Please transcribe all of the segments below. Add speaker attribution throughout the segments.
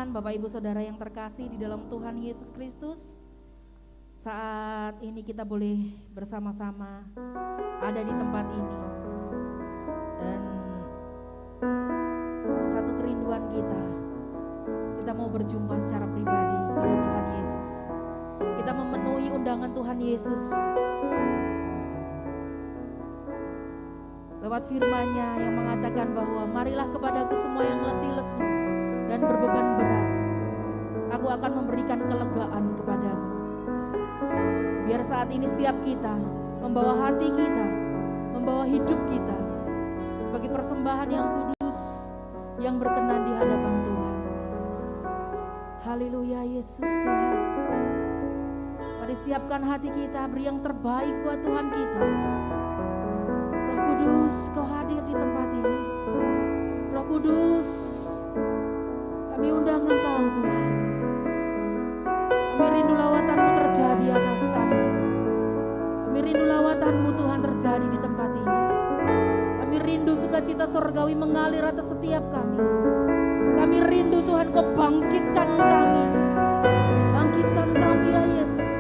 Speaker 1: Tuhan, Bapak Ibu Saudara yang terkasih di dalam Tuhan Yesus Kristus, saat ini kita boleh bersama-sama ada di tempat ini. Dan satu kerinduan kita mau berjumpa secara pribadi dengan Tuhan Yesus. Kita memenuhi undangan Tuhan Yesus lewat firman-Nya yang mengatakan bahwa marilah kepadaku semua yang letih lesu dan berbeban berat, aku akan memberikan kelegaan kepadamu. Biar saat ini setiap kita membawa hati kita, membawa hidup kita sebagai persembahan yang kudus, yang berkenan di hadapan Tuhan. Haleluya Yesus Tuhan. Mari siapkan hati kita, beri yang terbaik buat Tuhan kita. Roh Kudus, Kau hadir di tempat ini. Roh Kudus, kami undang Engkau Tuhan. Kami rindu lawatan-Mu terjadi atas kami. Kami rindu lawatan-Mu Tuhan terjadi di tempat ini. Kami rindu sukacita sorgawi mengalir atas setiap kami. Kami rindu Tuhan Kau bangkitkan kami. Bangkitkan kami ya Yesus.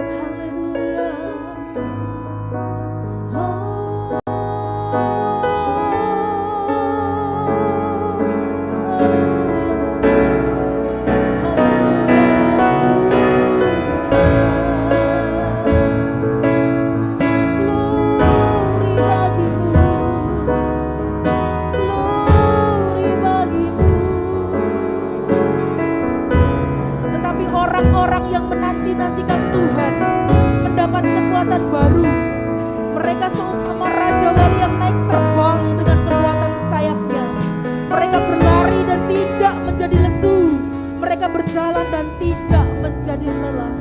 Speaker 1: Haleluya. Orang-orang yang menanti-nantikan Tuhan mendapat kekuatan baru. Mereka seumpama raja wali yang naik terbang dengan kekuatan sayapnya. Mereka berlari dan tidak menjadi lesu. Mereka berjalan dan tidak menjadi lelah.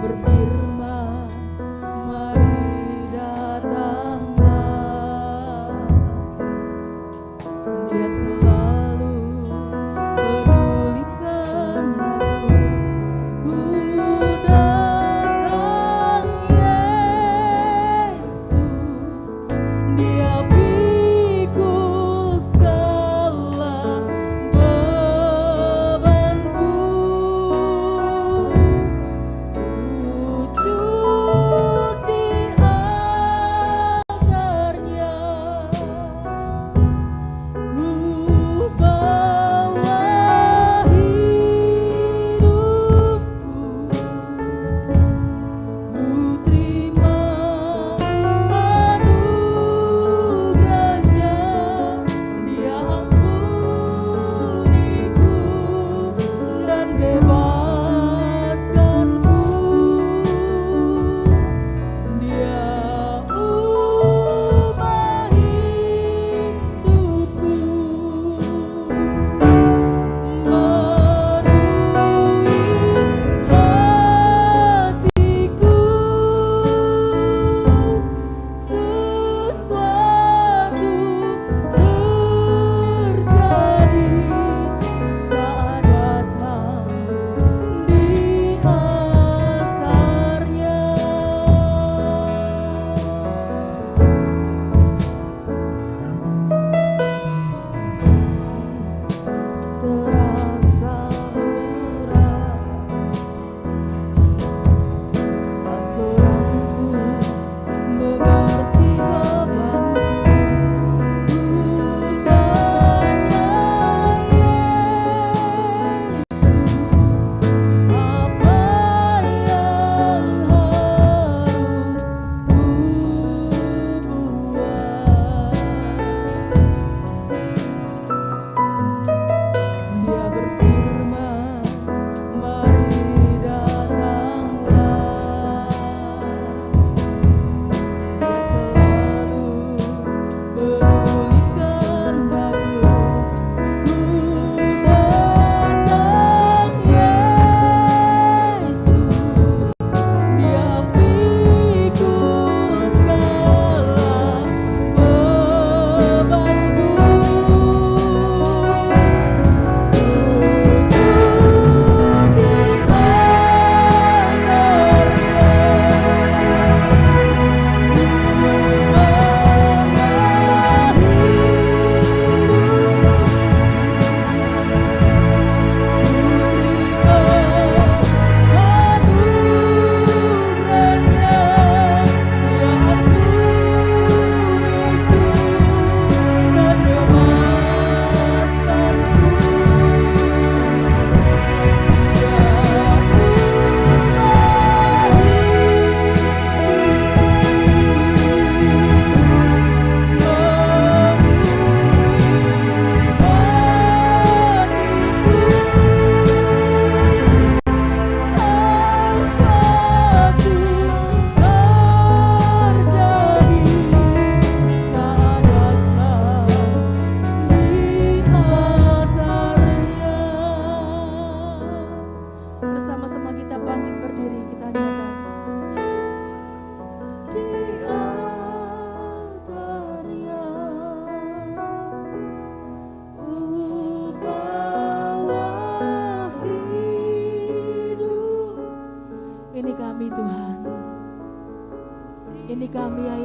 Speaker 2: Berfirman, mari datanglah.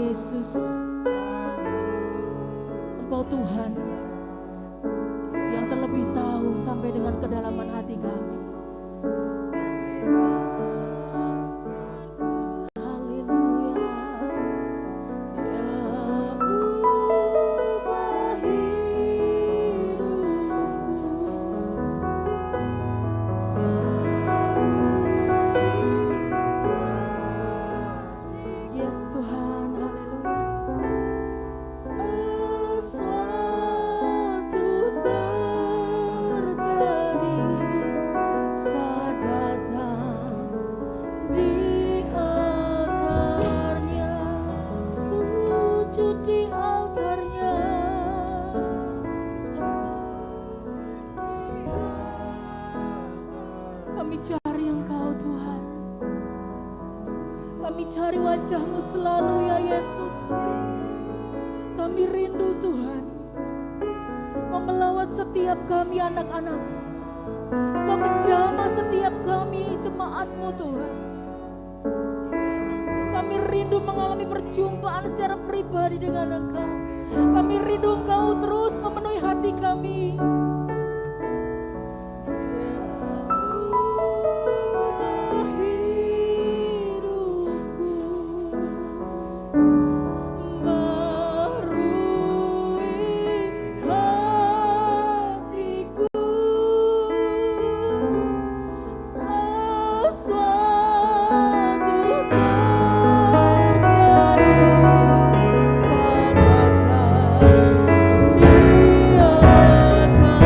Speaker 1: Yesus, Engkau Tuhan yang terlebih tahu sampai dengan kedalaman hati kami. Kami cari Engkau Tuhan, kami cari wajah-Mu selalu ya Yesus. Kami rindu Tuhan, Engkau melawat setiap kami anak-anak-Mu, Engkau menjamah setiap kami jemaat-Mu Tuhan. Kami rindu mengalami perjumpaan secara pribadi dengan Engkau. Kami rindu Engkau terus memenuhi hati kami.
Speaker 2: Di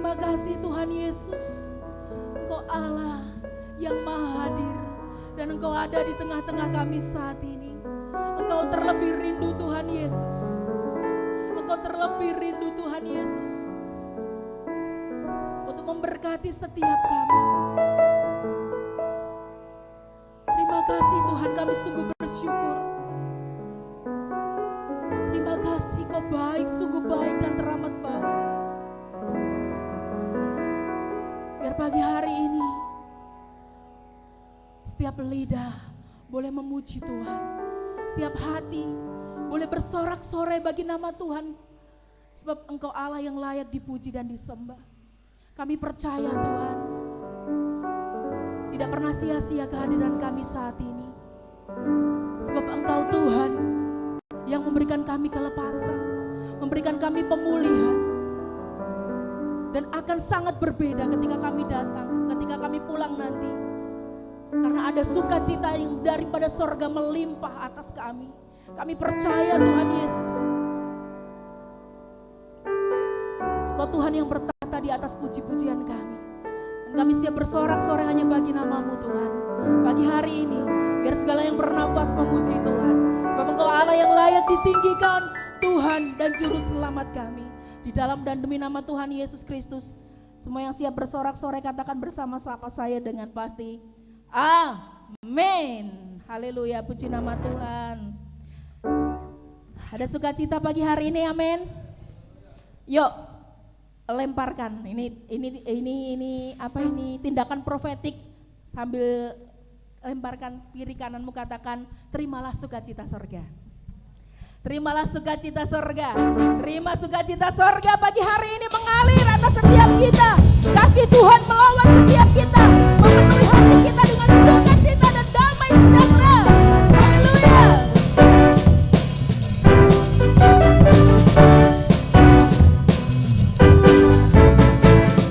Speaker 1: Terima kasih Tuhan Yesus. Engkau Allah yang maha hadir dan Engkau ada di tengah-tengah kami saat ini. Engkau terlebih rindu Tuhan Yesus. Engkau terlebih rindu Tuhan Yesus untuk memberkati setiap kami. Terima kasih Tuhan, kami sungguh bersyukur. Terima kasih, Kau baik, sungguh baik dan teramat baik. Biar pagi hari ini setiap lidah boleh memuji Tuhan, setiap hati boleh bersorak-sorai bagi nama Tuhan, sebab Engkau Allah yang layak dipuji dan disembah. Kami percaya Tuhan, tidak pernah sia-sia kehadiran kami saat ini, sebab Engkau Tuhan yang memberikan kami kelepasan, memberikan kami pemulihan, dan akan sangat berbeda ketika kami datang, ketika kami pulang nanti, karena ada sukacita yang daripada sorga melimpah atas kami. Kami percaya Tuhan Yesus, Kau Tuhan yang bertata di atas puji-pujian kami, dan kami siap bersorak-sorai hanya bagi nama-Mu Tuhan. Pagi hari ini biar segala yang bernafas memuji Tuhan, sebab Engkau Allah yang layak ditinggikan, Tuhan dan Juru Selamat kami. Di dalam dan demi nama Tuhan Yesus Kristus, semua yang siap bersorak-sorai katakan bersama-sama saya dengan pasti, amin. Haleluya, puji nama Tuhan. Ada sukacita pagi hari ini, amin. Yuk, lemparkan. Ini apa ini? Tindakan profetik sambil lemparkan kiri kananmu, katakan terimalah sukacita surga. Terimalah sukacita surga. Terima sukacita surga pagi hari ini mengalir atas setiap kita. Kasih Tuhan melawan setiap kita, memenuhi hati kita dengan sukacita dan damai sejahtera. Haleluya.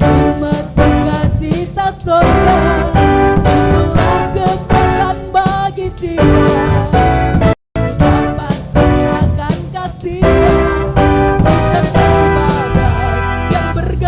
Speaker 1: Terima sukacita surga, itulah kekuatan bagi kita. Yang bergerak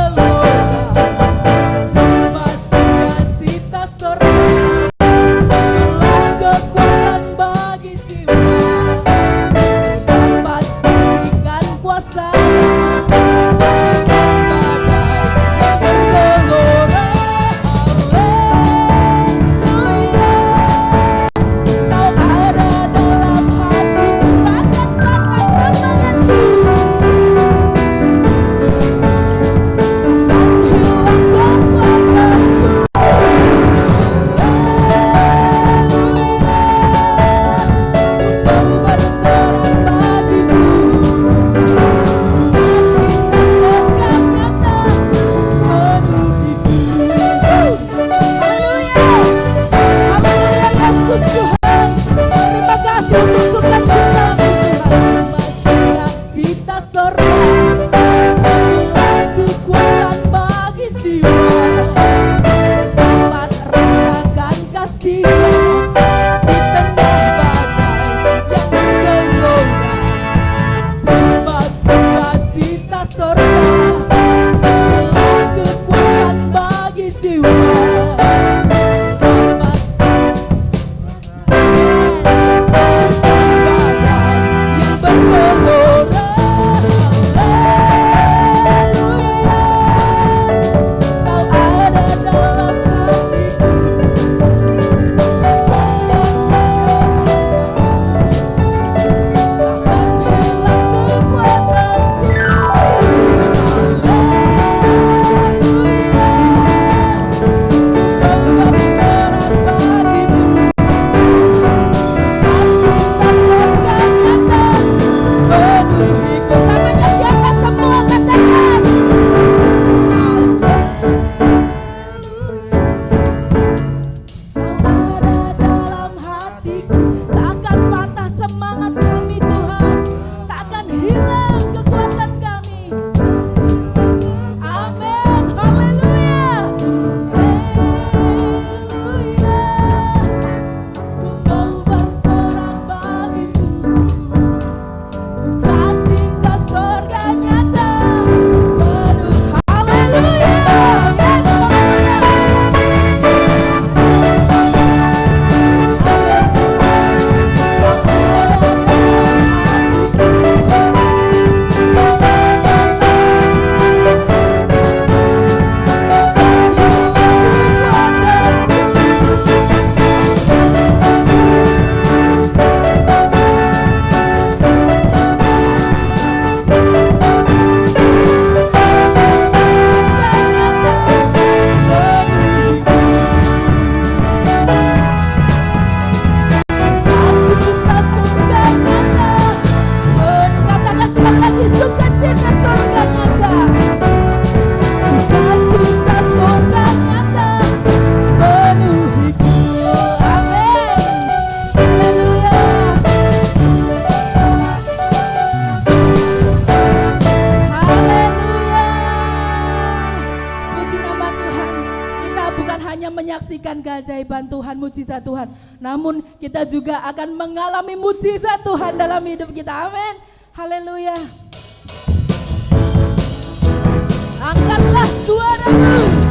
Speaker 1: hanya menyaksikan keajaiban Tuhan, mujizat Tuhan, namun kita juga akan mengalami mujizat Tuhan dalam hidup kita. Amin. Haleluya. Angkatlah suaramu.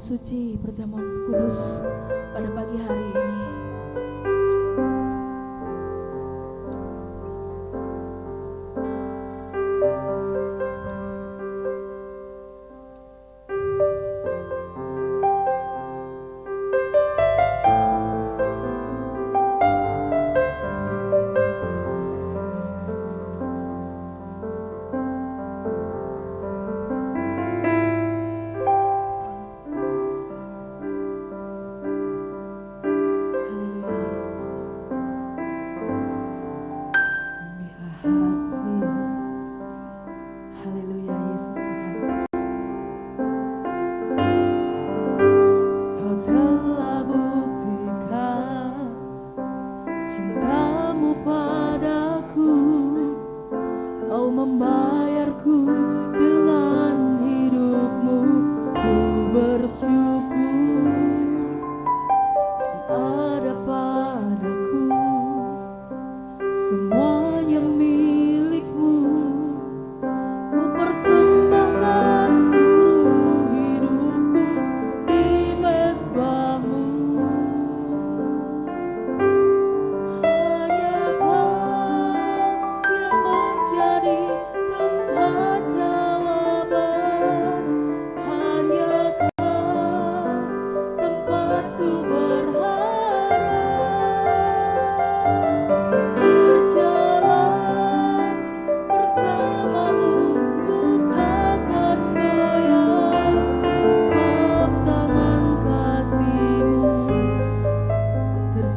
Speaker 1: Suci, perjamuan kudus pada pagi hari ini.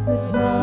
Speaker 1: Setia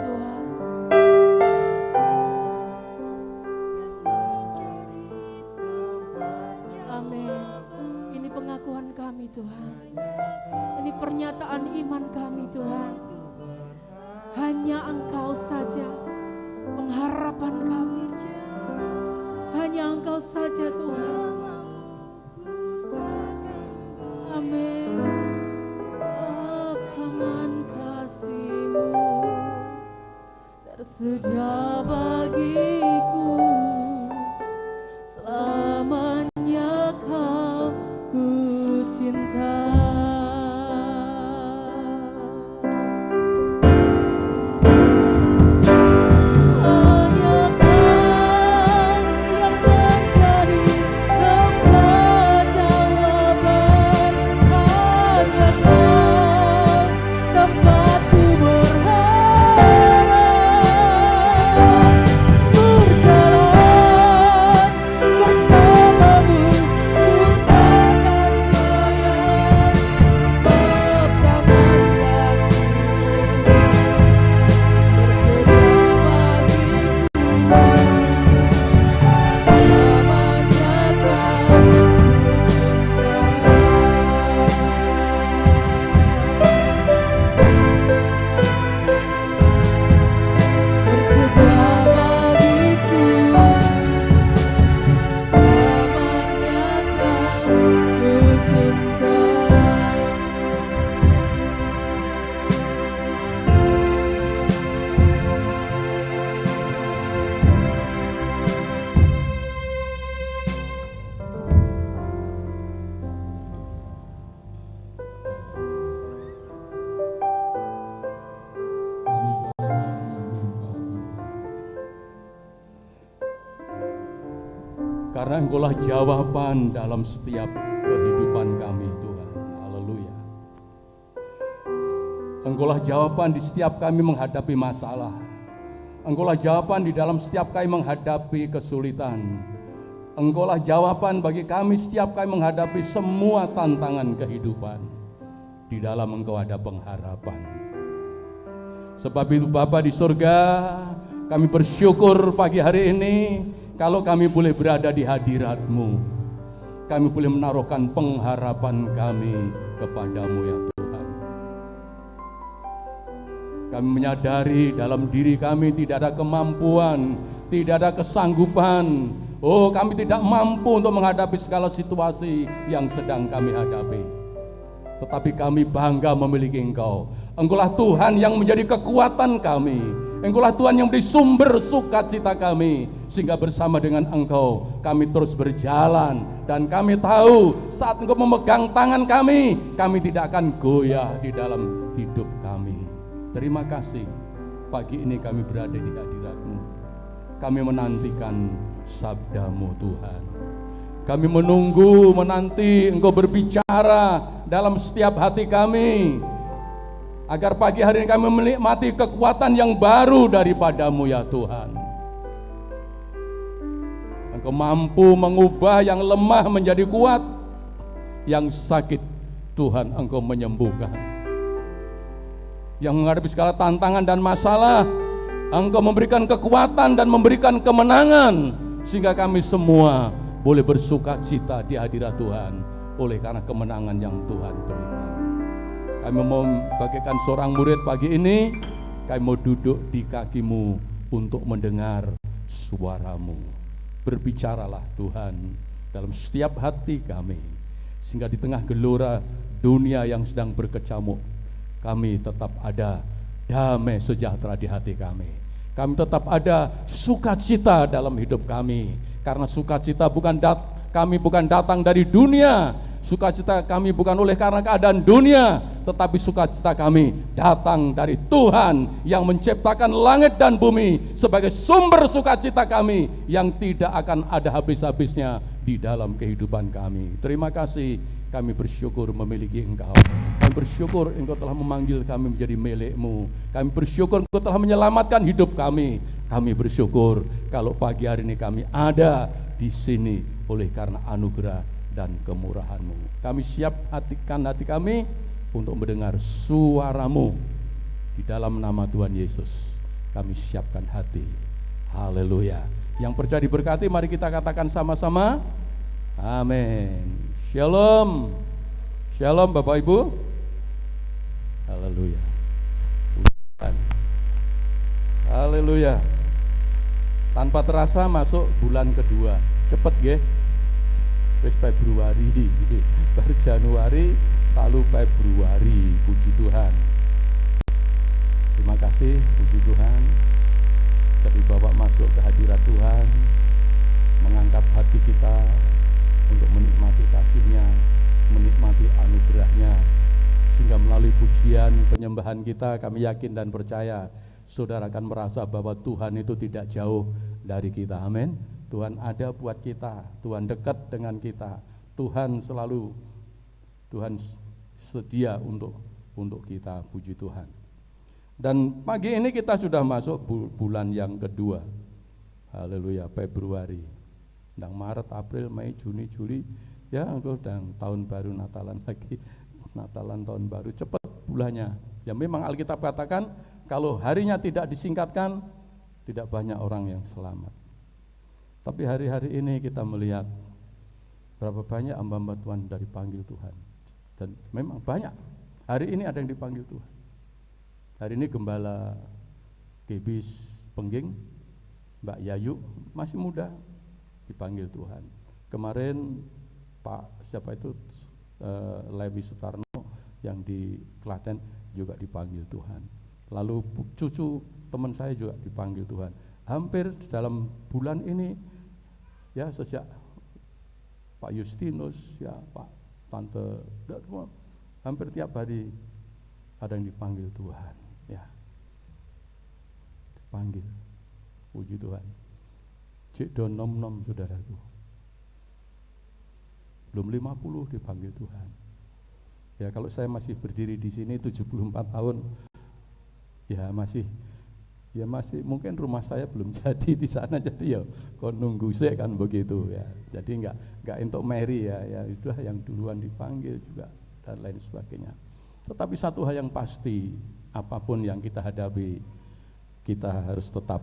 Speaker 1: Tuhan. Amin. Ini pengakuan kami Tuhan. Ini pernyataan iman kami Tuhan. Hanya Engkau saja pengharapan kami. Hanya Engkau saja Tuhan. Amin. Tangan kasih-Mu tersedia bagiku, selamanya Kau ku cinta.
Speaker 2: Karena Engkaulah jawaban dalam setiap kehidupan kami Tuhan. Haleluya. Engkaulah jawaban di setiap kami menghadapi masalah. Engkaulah jawaban di dalam setiap kami menghadapi kesulitan. Engkaulah jawaban bagi kami setiap kami menghadapi semua tantangan kehidupan. Di dalam Engkau ada pengharapan. Sebab itu Bapa di surga, kami bersyukur pagi hari ini kalau kami boleh berada di hadirat-Mu. Kami boleh menaruhkan pengharapan kami kepadamu ya Tuhan. Kami menyadari dalam diri kami tidak ada kemampuan, tidak ada kesanggupan. Oh, kami tidak mampu untuk menghadapi segala situasi yang sedang kami hadapi. Tetapi kami bangga memiliki Engkau. Engkaulah Tuhan yang menjadi kekuatan kami. Engkaulah Tuhan yang menjadi sumber sukacita kami. Sehingga bersama dengan Engkau kami terus berjalan. Dan kami tahu saat Engkau memegang tangan kami tidak akan goyah di dalam hidup kami. Terima kasih pagi ini kami berada di hadirat-Mu. Kami menantikan sabda-Mu Tuhan. Kami menanti Engkau berbicara dalam setiap hati kami, agar pagi hari ini kami menikmati kekuatan yang baru daripada-Mu ya Tuhan. Engkau mampu mengubah yang lemah menjadi kuat, yang sakit Tuhan Engkau menyembuhkan. Yang menghadapi segala tantangan dan masalah, Engkau memberikan kekuatan dan memberikan kemenangan, sehingga kami semua boleh bersuka cita di hadirat Tuhan oleh karena kemenangan yang Tuhan berikan. Kami mau bagaikan seorang murid pagi ini, kami mau duduk di kaki-Mu untuk mendengar suara-Mu. Berbicaralah Tuhan dalam setiap hati kami, sehingga di tengah gelora dunia yang sedang berkecamuk, kami tetap ada damai sejahtera di hati kami. Kami tetap ada sukacita dalam hidup kami. Karena sukacita kami bukan datang dari dunia. Sukacita kami bukan oleh karena keadaan dunia, tetapi sukacita kami datang dari Tuhan yang menciptakan langit dan bumi sebagai sumber sukacita kami yang tidak akan ada habis-habisnya di dalam kehidupan kami. Terima kasih, kami bersyukur memiliki Engkau. Kami bersyukur Engkau telah memanggil kami menjadi milik-Mu. Kami bersyukur Engkau telah menyelamatkan hidup kami. Kami bersyukur kalau pagi hari ini kami ada di sini oleh karena anugerah dan kemurahan-Mu. Kami siap hatikan hati kami untuk mendengar suara-Mu di dalam nama Tuhan Yesus. kami siapkan hati. Haleluya. Yang percaya diberkati, mari kita katakan sama-sama, amin. Shalom. Shalom Bapak Ibu. Haleluya. Haleluya. Tanpa terasa masuk bulan kedua. Cepet nggih. Wis Februari, baru Januari, lalu Februari. Puji Tuhan. Terima kasih, puji Tuhan. Jadi Bapak masuk ke hadirat Tuhan, mengangkat hati kita untuk menikmati kasih-Nya, menikmati anugerah-Nya, sehingga melalui pujian penyembahan kita, kami yakin dan percaya saudara akan merasa bahwa Tuhan itu tidak jauh dari kita. Amin. Tuhan ada buat kita, Tuhan dekat dengan kita, Tuhan sedia untuk kita. Puji Tuhan. Dan pagi ini kita sudah masuk bulan yang kedua. Haleluya, Februari. Dan Maret, April, Mei, Juni, Juli, ya dan tahun baru, Natalan lagi. Natalan tahun baru, cepat bulannya. Ya memang Alkitab katakan kalau harinya tidak disingkatkan, tidak banyak orang yang selamat. Tapi hari-hari ini kita melihat berapa banyak hamba-hamba Tuhan dari panggil Tuhan. Dan memang banyak. Hari ini ada yang dipanggil Tuhan. Hari ini Gembala Gebis Pengging, Mbak Yayu, masih muda, dipanggil Tuhan. Kemarin Pak siapa itu Levi Sutarno yang di Klaten juga dipanggil Tuhan. Lalu cucu teman saya juga dipanggil Tuhan. Hampir dalam bulan ini, ya sejak Pak Justinus, ya Pak Tante, hampir tiap hari ada yang dipanggil Tuhan. Ya, dipanggil. Puji Tuhan. Cik don nom saudaraku. Belum 50 dipanggil Tuhan. Ya kalau saya masih berdiri di sini 74 tahun, ya masih mungkin rumah saya belum jadi di sana, jadi ya kau nunggu sih kan begitu ya. Jadi enggak untuk Mary ya itulah yang duluan dipanggil juga dan lain sebagainya. Tetapi satu hal yang pasti, apapun yang kita hadapi, kita harus tetap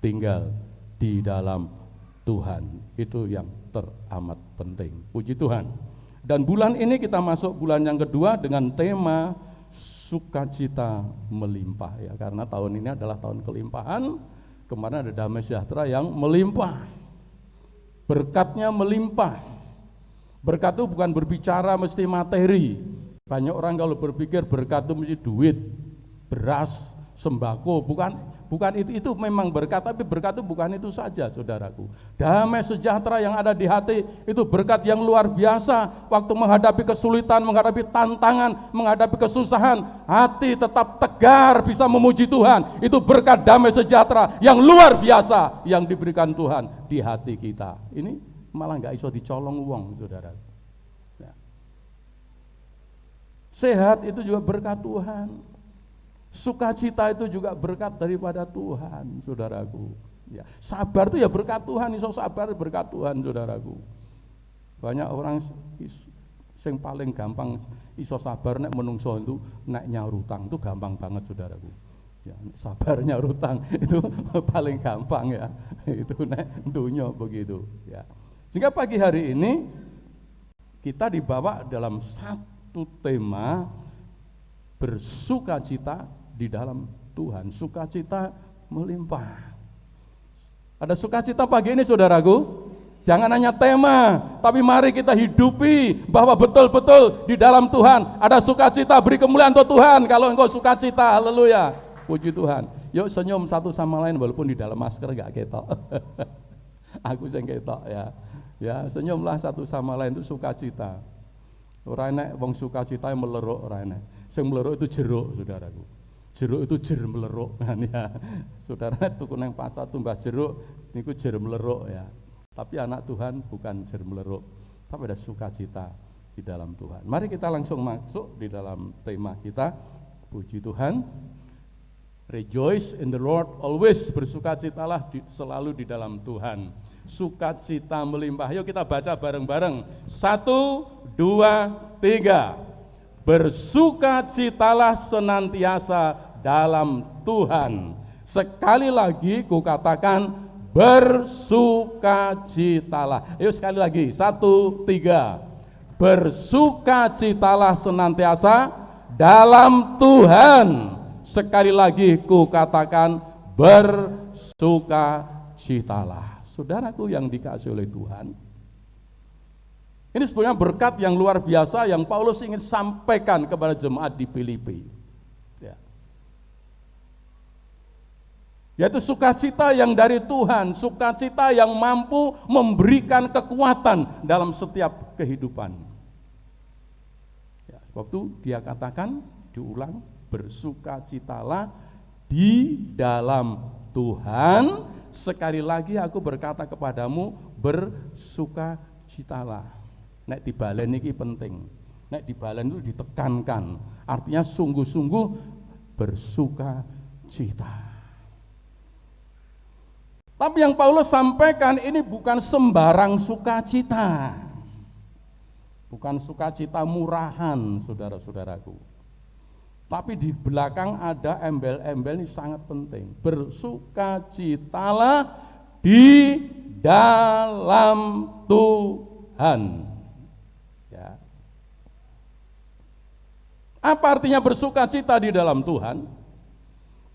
Speaker 2: tinggal di dalam Tuhan. Itu yang teramat penting. Puji Tuhan. Dan bulan ini kita masuk bulan yang kedua dengan tema sukacita melimpah ya, karena tahun ini adalah tahun kelimpahan. Kemarin ada damai sejahtera yang melimpah. Berkatnya melimpah. Berkat itu bukan berbicara mesti materi. Banyak orang kalau berpikir berkat itu mesti duit, beras, sembako, bukan itu memang berkat, tapi berkat itu bukan itu saja saudaraku. Damai sejahtera yang ada di hati itu berkat yang luar biasa. Waktu menghadapi kesulitan, menghadapi tantangan, menghadapi kesusahan, hati tetap tegar, bisa memuji Tuhan. Itu berkat damai sejahtera yang luar biasa yang diberikan Tuhan di hati kita. Ini malah nggak iso dicolong uang saudaraku. Sehat itu juga berkat Tuhan. Sukacita itu juga berkat daripada Tuhan, saudaraku. Ya, sabar itu ya berkat Tuhan, iso sabar berkat Tuhan, saudaraku. Banyak orang yang paling gampang iso sabar nek menungso itu nek nyaur utang itu gampang banget, saudaraku. Ya, sabar nyaur utang itu paling gampang ya. Itu nek dunya begitu, ya. Sehingga pagi hari ini kita dibawa dalam satu tema bersukacita di dalam Tuhan, sukacita melimpah. Ada sukacita pagi ini saudaraku. Jangan hanya tema, tapi mari kita hidupi bahwa betul-betul di dalam Tuhan ada sukacita. Beri kemuliaan untuk Tuhan kalau engkau sukacita. Haleluya, puji Tuhan. Yuk senyum satu sama lain walaupun di dalam masker gak ketok. Aku sing ketok ya. Ya senyumlah satu sama lain, itu sukacita. Ora enek wong sukacita yang meleruk, ora enek. Sing meleruk itu jeruk, saudaraku. Jeruk itu jer meleruk kan ya. Saudara tuku nang pasar tumbas jeruk niku jer meleruk ya. Tapi anak Tuhan bukan jer meleruk, tapi ada sukacita di dalam Tuhan. Mari kita langsung masuk di dalam tema kita. Puji Tuhan. Rejoice in the Lord always, bersukacitalah selalu di dalam Tuhan. Sukacita melimpah. Yuk kita baca bareng-bareng. 1, 2, 3. Bersukacitalah senantiasa dalam Tuhan. Sekali lagi kukatakan bersukacitalah. Ayo sekali lagi, 1, 3. Bersukacitalah senantiasa dalam Tuhan. Sekali lagi kukatakan bersukacitalah. Saudaraku yang dikasihi oleh Tuhan, ini sebenarnya berkat yang luar biasa yang Paulus ingin sampaikan kepada jemaat di Filipi. Yaitu sukacita yang dari Tuhan, sukacita yang mampu memberikan kekuatan dalam setiap kehidupan. Ya, sebab itu dia katakan, diulang, bersukacitalah di dalam Tuhan. Sekali lagi aku berkata kepadamu, bersukacitalah. Nek dibalen ini penting. Nek dibalen itu ditekankan, artinya sungguh-sungguh bersukacita. Tapi yang Paulus sampaikan ini bukan sembarang sukacita. Bukan sukacita murahan, saudara-saudaraku. Tapi di belakang ada embel-embel ini sangat penting. Bersukacitalah di dalam Tuhan. Ya. Apa artinya bersukacita di dalam Tuhan?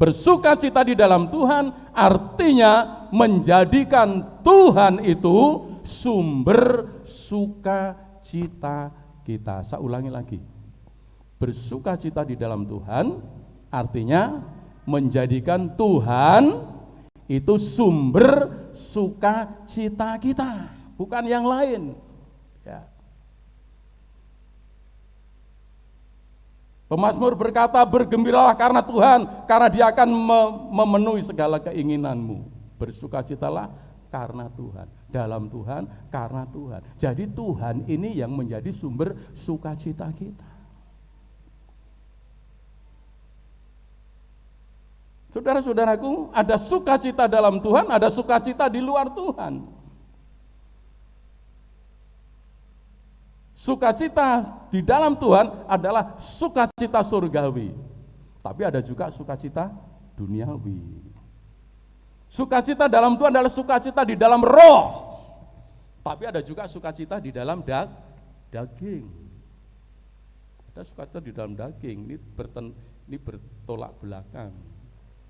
Speaker 2: Bersukacita di dalam Tuhan artinya menjadikan Tuhan itu sumber sukacita kita. Saya ulangi lagi. Bersukacita di dalam Tuhan artinya menjadikan Tuhan itu sumber sukacita kita, bukan yang lain. Ya. Pemazmur berkata, bergembiralah karena Tuhan, karena Dia akan memenuhi segala keinginanmu. Bersukacitalah karena Tuhan, dalam Tuhan, karena Tuhan. Jadi Tuhan ini yang menjadi sumber sukacita kita. Saudara-saudaraku, ada sukacita dalam Tuhan, ada sukacita di luar Tuhan. Sukacita di dalam Tuhan adalah sukacita surgawi, tapi ada juga sukacita duniawi. Sukacita dalam Tuhan adalah sukacita di dalam roh, tapi ada juga sukacita di dalam daging. Ada sukacita di dalam daging, ini bertolak belakang.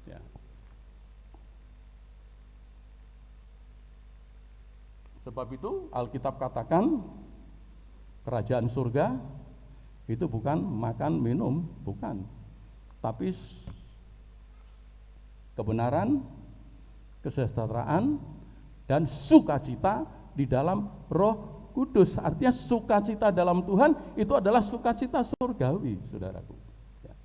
Speaker 2: Ya. Sebab itu Alkitab katakan, kerajaan surga itu bukan makan minum, bukan, tapi kebenaran, kesejahteraan, dan sukacita di dalam Roh Kudus. Artinya sukacita dalam Tuhan itu adalah sukacita surgawi, saudaraku. Ya.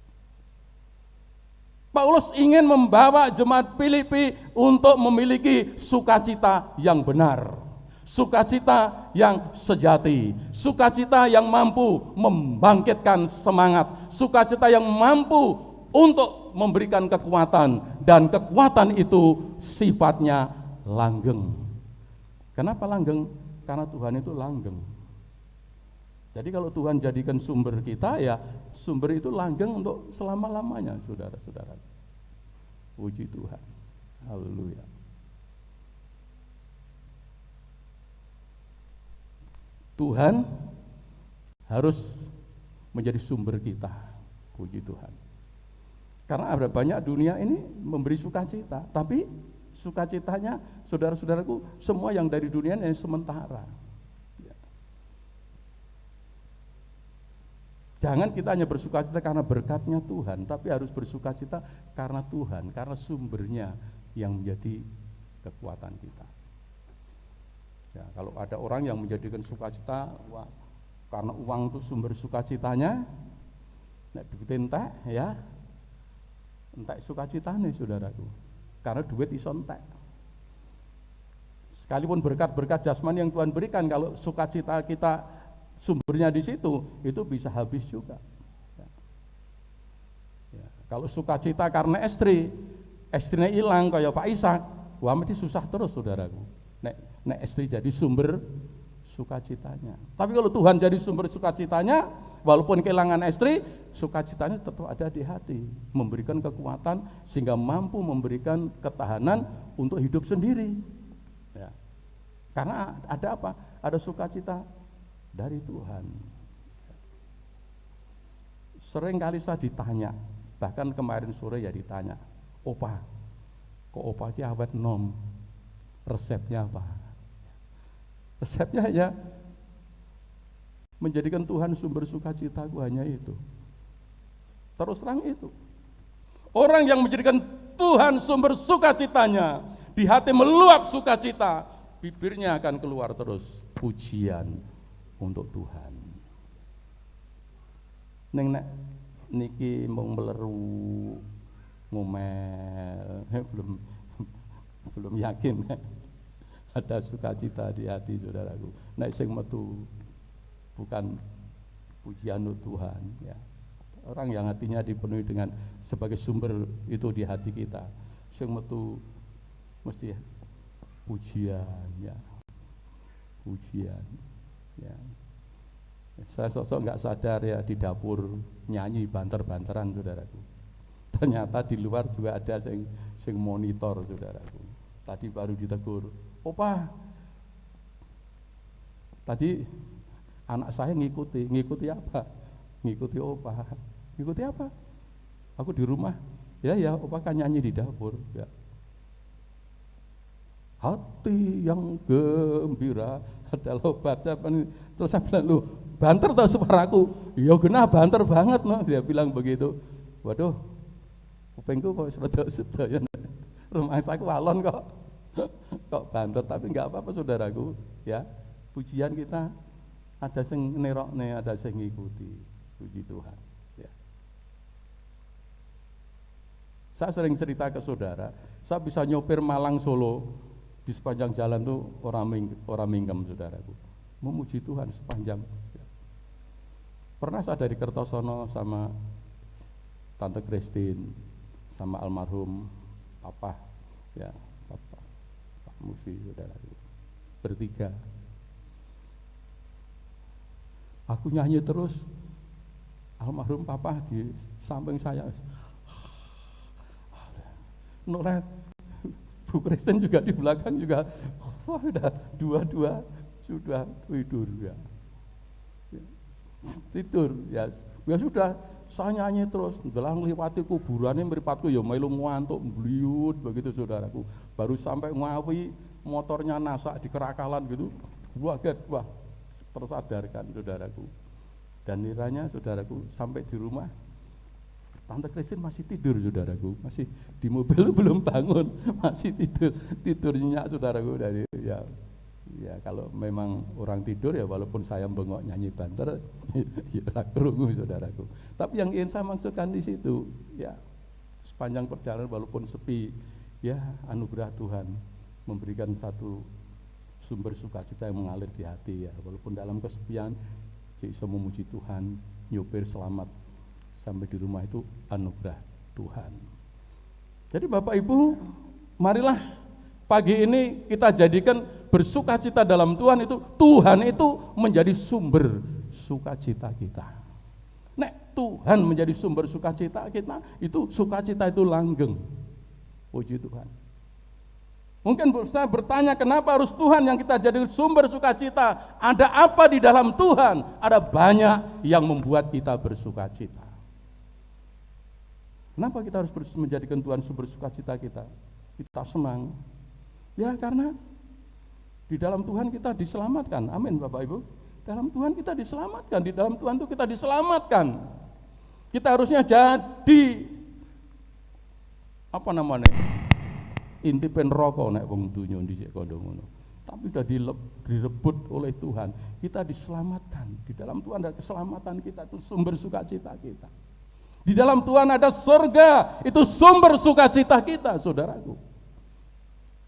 Speaker 2: Paulus ingin membawa jemaat Filipi untuk memiliki sukacita yang benar. Sukacita yang sejati, sukacita yang mampu membangkitkan semangat, sukacita yang mampu untuk memberikan kekuatan, dan kekuatan itu sifatnya langgeng. Kenapa langgeng? Karena Tuhan itu langgeng. Jadi kalau Tuhan jadikan sumber kita, ya sumber itu langgeng untuk selama-lamanya, saudara-saudara. Puji Tuhan. Haleluya. Tuhan harus menjadi sumber kita, puji Tuhan. Karena ada banyak dunia ini memberi sukacita, tapi sukacitanya, saudara-saudaraku, semua yang dari dunia ini sementara. Ya. Jangan kita hanya bersukacita karena berkatnya Tuhan, tapi harus bersukacita karena Tuhan, karena sumbernya yang menjadi kekuatan kita. Ya, kalau ada orang yang menjadikan sukacita karena uang itu sumber sukacitanya, nek duit entek ya, entek sukacitane, saudaraku. Karena duit iso entek. Sekalipun berkat-berkat jasmani yang Tuhan berikan, kalau sukacita kita sumbernya di situ, itu bisa habis juga. Ya. Ya, kalau sukacita karena istrinya hilang kayak Pak Ishak, wah mesti susah terus, saudaraku. Nek istri jadi sumber sukacitanya. Tapi kalau Tuhan jadi sumber sukacitanya, Walaupun kehilangan istri, sukacitanya tetap ada di hati, memberikan kekuatan sehingga mampu memberikan ketahanan untuk hidup sendiri. Ya. Karena ada apa? Ada sukacita dari Tuhan. Sering kali saya ditanya, bahkan kemarin sore ya ditanya, "Opa, kok opa ki awet nom? Resepnya apa?" Resepnya ya menjadikan Tuhan sumber sukacitaku hanya itu. Terus terang itu. Orang yang menjadikan Tuhan sumber sukacitanya, di hati meluap sukacita, bibirnya akan keluar terus pujian untuk Tuhan. Neng nek niki mau meleru ngomel, belum yakin ada sukacita di hati saudaraku. Nek sing metu bukan pujian untuk Tuhan, ya. Orang yang hatinya dipenuhi dengan sebagai sumber itu di hati kita, sing metu mesti pujian, ya. Pujian, ya. Saya sosok nggak sadar ya di dapur nyanyi banter-banteran saudaraku. Ternyata di luar juga ada sing monitor saudaraku. Tadi baru ditegur, "Opa, tadi anak saya ngikuti apa? Ngikuti opa. Ngikuti apa? Aku di rumah. Ya, opa kan nyanyi di dapur." Ya. Hati yang gembira adalah obat. Terus saya bilang, "Lu banter tau suaraku?" "Ya genah banter banget," no. Dia bilang begitu. Waduh, kupingku kok sedaya. Rumah saya walon kok. Kok banter, tapi enggak apa-apa saudaraku, ya. Pujian kita ada sing nerokne, ada sing ngikuti. Puji Tuhan, ya. Saya sering cerita ke saudara, saya bisa nyopir Malang Solo di sepanjang jalan tuh orang minggem saudaraku. Memuji Tuhan sepanjang. Ya. Pernah saya dari Kertosono sama Tante Christine, sama almarhum Papa, ya, Pak Musi saudaraku. Bertiga. Aku nyanyi terus, almarhum Papa di samping saya. Noret, Bu Kristen juga di belakang juga. Wah, udah dua-dua sudah tidur ya. Tidur ya. Ya sudah, saya nyanyi terus, ngelang liwati kuburannya meripatku ya melu ngantuk mbliut begitu saudaraku. Baru sampai Ngawi motornya nasak di Kerakalan gitu. Wah, tersadarkan saudaraku. Dan niranya saudaraku sampai di rumah Tante Christine masih tidur saudaraku, masih di mobil belum bangun, masih tidur nyenyak saudaraku. Dari ya kalau memang orang tidur ya walaupun saya bengok nyanyi banter ya krungu saudaraku. Tapi yang ingin saya maksudkan di situ ya sepanjang perjalanan walaupun sepi ya anugerah Tuhan memberikan satu sumber sukacita yang mengalir di hati ya walaupun dalam kesepian bisa memuji Tuhan, nyupir selamat sampai di rumah itu anugerah Tuhan. Jadi Bapak Ibu, marilah pagi ini kita jadikan bersukacita dalam Tuhan itu menjadi sumber sukacita kita. Nek Tuhan menjadi sumber sukacita kita, itu sukacita itu langgeng. Puji Tuhan. Mungkin saya bertanya kenapa harus Tuhan yang kita jadi sumber sukacita? Ada apa di dalam Tuhan? Ada banyak yang membuat kita bersukacita. Kenapa kita harus menjadikan Tuhan sumber sukacita kita? Kita senang. Ya karena di dalam Tuhan kita diselamatkan. Amin Bapak Ibu. Dalam Tuhan kita diselamatkan. Di dalam Tuhan itu kita diselamatkan. Kita harusnya jadi intipen rokok nek wong donya dhisik kandha ngono. Tapi sudah direbut oleh Tuhan. Kita diselamatkan. Di dalam Tuhan ada keselamatan kita, itu sumber sukacita kita. Di dalam Tuhan ada surga, itu sumber sukacita kita, saudaraku.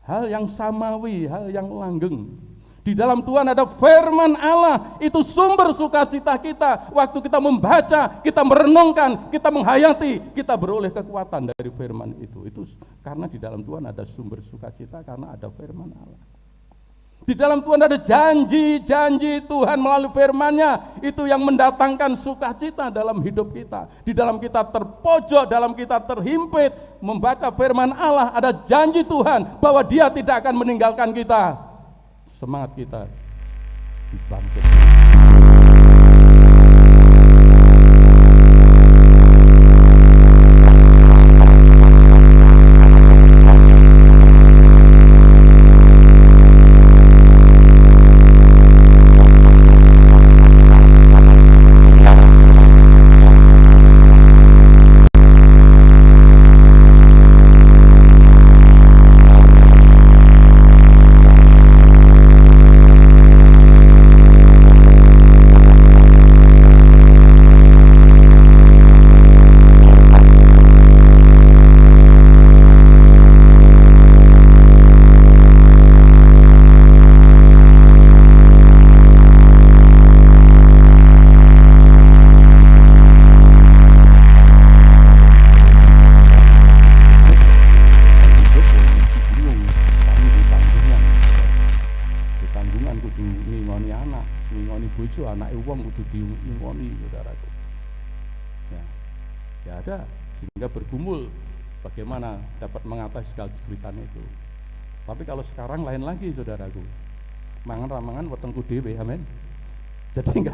Speaker 2: Hal yang samawi, hal yang langgeng. Di dalam Tuhan ada firman Allah, itu sumber sukacita kita. Waktu kita membaca, kita merenungkan, kita menghayati, kita beroleh kekuatan dari firman itu. Itu karena di dalam Tuhan ada sumber sukacita, karena ada firman Allah. Di dalam Tuhan ada janji-janji Tuhan melalui firman-Nya, itu yang mendatangkan sukacita dalam hidup kita. Di dalam kita terpojok, dalam kita terhimpit, membaca firman Allah, ada janji Tuhan bahwa Dia tidak akan meninggalkan kita. Semangat kita dibangkitkan. Sehingga bergumul bagaimana dapat mengatasi segala kesulitan itu. Tapi kalau sekarang lain lagi, saudaraku, mangan-ramangan wetengku dewe, amin. Jadi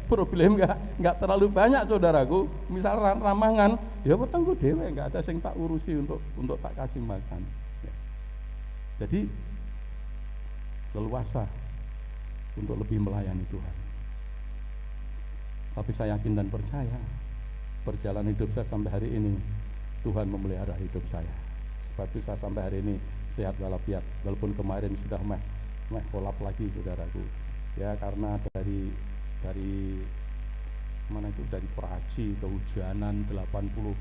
Speaker 2: problem enggak terlalu banyak, saudaraku. Misal ramangan, ya wetengku dewe, enggak ada yang tak urusi untuk tak kasih makan. Ya. Jadi leluasa untuk lebih melayani Tuhan. Tapi saya yakin dan percaya perjalanan hidup saya sampai hari ini, Tuhan memelihara hidup saya. Sebab itu saya sampai hari ini sehat walafiat, walaupun kemarin sudah meh kolap lagi, saudaraku. Ya, karena dari mana itu, dari Praji kehujanan 80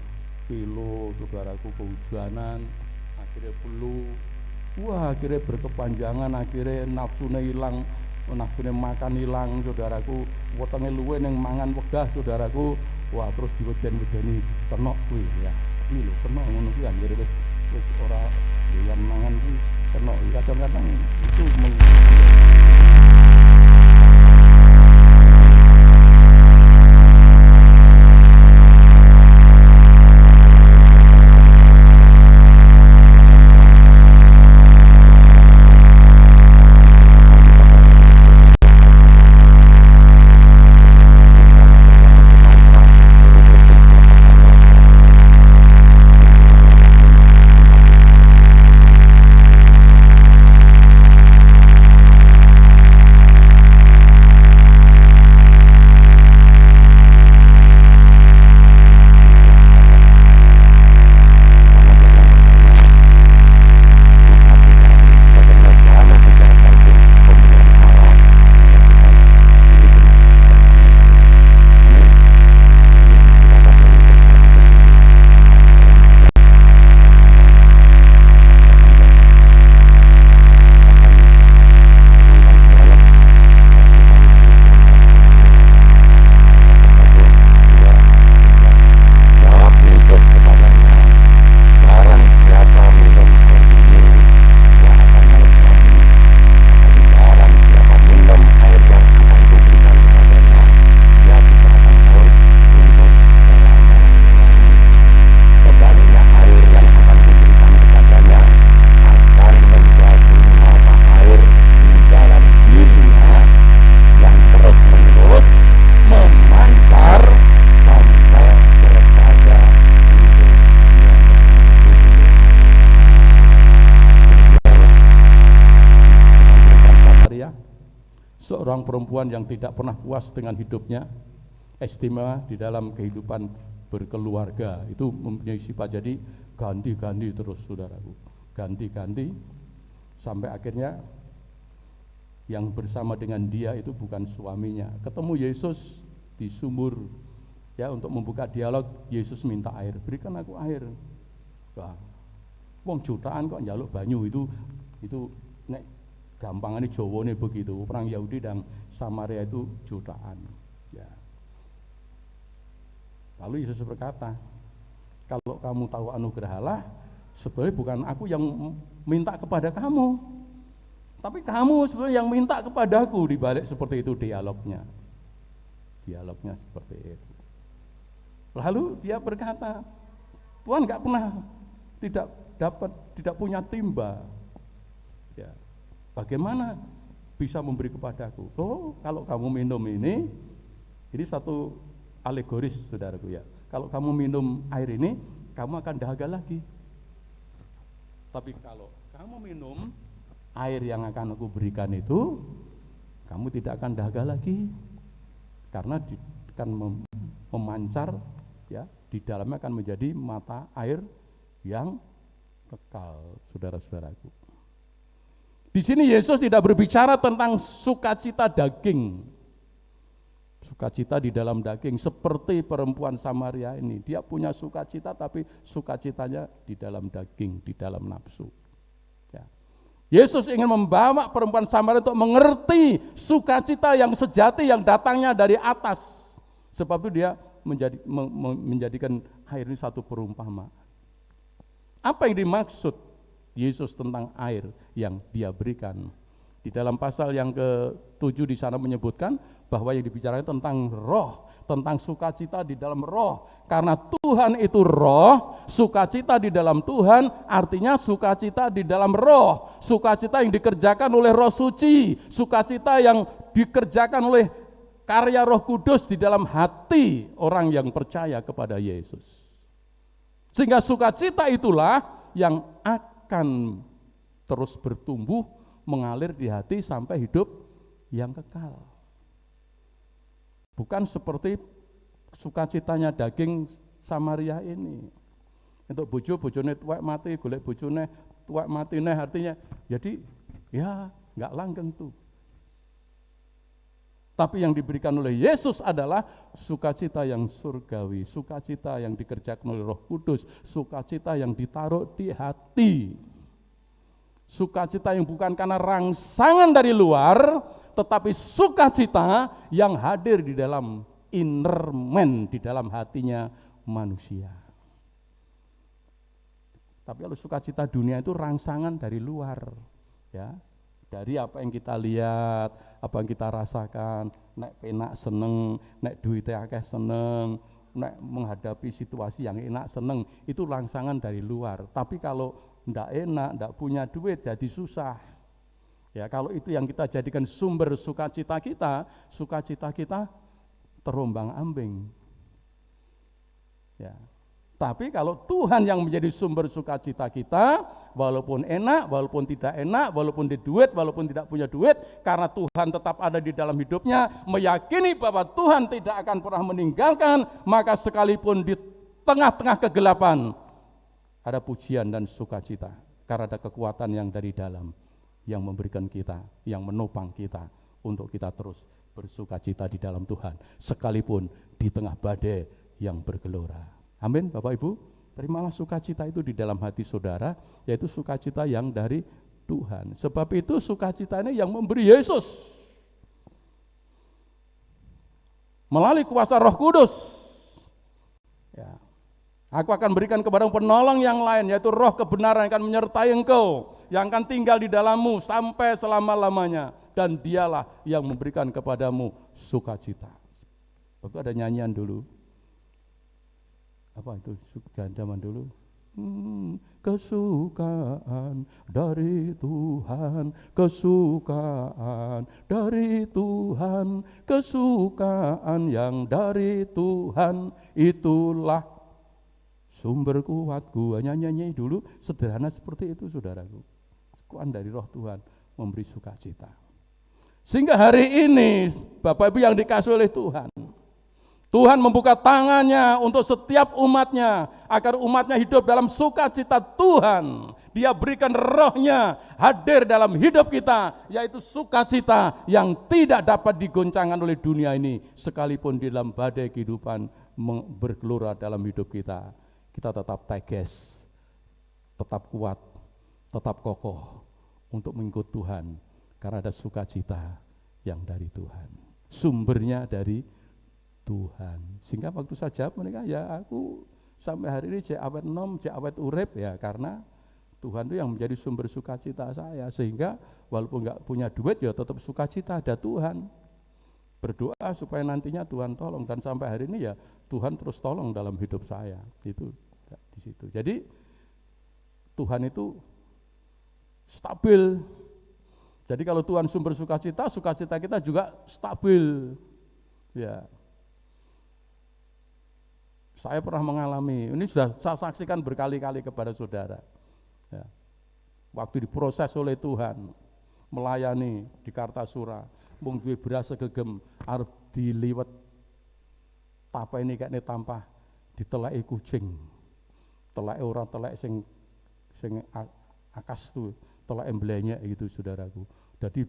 Speaker 2: kilo, saudaraku, kehujanan, akhirnya flu. Wah, akhirnya berkepanjangan, akhirnya nafsunya hilang, nafsunya makan hilang, saudaraku. Wetenge luwe ning mangan wegah, saudaraku. Wah, terus diweden-wedeni kena kuwi ya. Iki lho kena ngono kuwi anjir wis ora doyan mangan kuwi kena. Kadang-kadang itu seorang perempuan yang tidak pernah puas dengan hidupnya, istimewa di dalam kehidupan berkeluarga, itu mempunyai sifat jadi ganti-ganti terus, saudaraku, ganti-ganti sampai akhirnya yang bersama dengan dia itu bukan suaminya. Ketemu Yesus di sumur, ya, untuk membuka dialog. Yesus minta air, berikan aku air. Wah, wong jutaan kok njaluk banyu, itu nek gampangane Jawane begitu. Perang Yahudi dan Samaria itu jutaan. Ya. Lalu Yesus berkata, kalau kamu tahu anugerah Allah, sebenarnya bukan aku yang minta kepada kamu, Tapi kamu sebenarnya yang minta kepadaku, di balik seperti itu dialognya. Dialognya seperti itu. Lalu dia berkata, Tuhan nggak pernah tidak punya timba. Ya, bagaimana bisa memberi kepadaku? Oh, kalau kamu minum ini satu alegoris, saudaraku ya. Kalau kamu minum air ini, kamu akan dahaga lagi. Tapi kalau kamu minum air yang akan aku berikan itu, kamu tidak akan dahaga lagi, karena akan memancar, ya, di dalamnya akan menjadi mata air yang kekal, saudara-saudaraku. Di sini Yesus tidak berbicara tentang sukacita daging, sukacita di dalam daging, seperti perempuan Samaria ini. Dia punya sukacita, tapi sukacitanya di dalam daging, di dalam nafsu. Ya. Yesus ingin membawa perempuan Samaria untuk mengerti sukacita yang sejati yang datangnya dari atas. Sebab itu dia menjadikan air ini satu perumpamaan. Apa yang dimaksud Yesus tentang air yang dia berikan? Di dalam pasal yang ke-7 di sana menyebutkan bahwa yang dibicarakan tentang roh, tentang sukacita di dalam roh. Karena Tuhan itu roh, sukacita di dalam Tuhan artinya sukacita di dalam roh. Sukacita yang dikerjakan oleh Roh Suci, sukacita yang dikerjakan oleh karya Roh Kudus di dalam hati orang yang percaya kepada Yesus. Sehingga sukacita itulah yang akan terus bertumbuh, mengalir di hati sampai hidup yang kekal. Bukan seperti sukacitanya daging Samaria ini. Untuk bojone tuwek mati, golek bojone tuwek mati, artinya jadi ya enggak langgeng tuh. Tapi yang diberikan oleh Yesus adalah sukacita yang surgawi, sukacita yang dikerjakan oleh Roh Kudus, sukacita yang ditaruh di hati. Sukacita yang bukan karena rangsangan dari luar, tetapi sukacita yang hadir di dalam inner man, di dalam hatinya manusia. Tapi kalau sukacita dunia itu rangsangan dari luar, ya. Dari apa yang kita lihat, apa yang kita rasakan, nek penak seneng, nek duitnya akeh seneng, nek menghadapi situasi yang enak seneng, itu rangsangan dari luar. Tapi kalau ndak enak, ndak punya duit, jadi susah. Ya, kalau itu yang kita jadikan sumber sukacita kita terombang-ambing. Ya. Tapi kalau Tuhan yang menjadi sumber sukacita kita, walaupun enak, walaupun tidak enak, walaupun di duit, walaupun tidak punya duit, karena Tuhan tetap ada di dalam hidupnya, meyakini bahwa Tuhan tidak akan pernah meninggalkan, maka sekalipun di tengah-tengah kegelapan, ada pujian dan sukacita, karena ada kekuatan yang dari dalam, yang memberikan kita, yang menopang kita, untuk kita terus bersukacita di dalam Tuhan, sekalipun di tengah badai yang bergelora. Amin, Bapak Ibu. Terimalah sukacita itu di dalam hati saudara, yaitu sukacita yang dari Tuhan. Sebab itu sukacita ini yang memberi Yesus. Melalui kuasa Roh Kudus. Ya. Aku akan berikan kepadamu penolong yang lain, yaitu Roh kebenaran yang akan menyertai engkau, yang akan tinggal di dalammu sampai selama-lamanya. Dan dialah yang memberikan kepadamu sukacita. Waktu ada nyanyian dulu. Apa itu zaman dulu? Kesukaan dari Tuhan, kesukaan dari Tuhan, kesukaan yang dari Tuhan, itulah sumber kuatku. Nyanyi dulu sederhana seperti itu, saudaraku. Kesukaan dari Roh Tuhan memberi sukacita. Sehingga hari ini Bapak Ibu yang dikasih oleh Tuhan, Tuhan membuka tangannya untuk setiap umatnya, agar umatnya hidup dalam sukacita Tuhan. Dia berikan rohnya hadir dalam hidup kita, yaitu sukacita yang tidak dapat digoncangkan oleh dunia ini. Sekalipun di dalam badai kehidupan bergelora dalam hidup kita, kita tetap tegas, tetap kuat, tetap kokoh untuk mengikut Tuhan. Karena ada sukacita yang dari Tuhan, sumbernya dari Tuhan. Sehingga waktu saya jawab mereka, ya aku sampai hari ini cek awet nom, cek awet urip, ya karena Tuhan itu yang menjadi sumber sukacita saya, sehingga walaupun nggak punya duit ya tetap sukacita ada Tuhan. Berdoa supaya nantinya Tuhan tolong, dan sampai hari ini ya Tuhan terus tolong dalam hidup saya. Itu di situ. Jadi Tuhan itu stabil. Jadi kalau Tuhan sumber sukacita, sukacita kita juga stabil. Ya. Saya pernah mengalami, ini sudah saya saksikan berkali-kali kepada saudara. Ya. Waktu diproses oleh Tuhan, melayani di Kartasura, mung duwe beras segegem arep diliwet tapa ini kayaknya tampah diteleki kucing. Teleke ora telek sing akas tuh, telek emblenyek gitu saudaraku. Jadi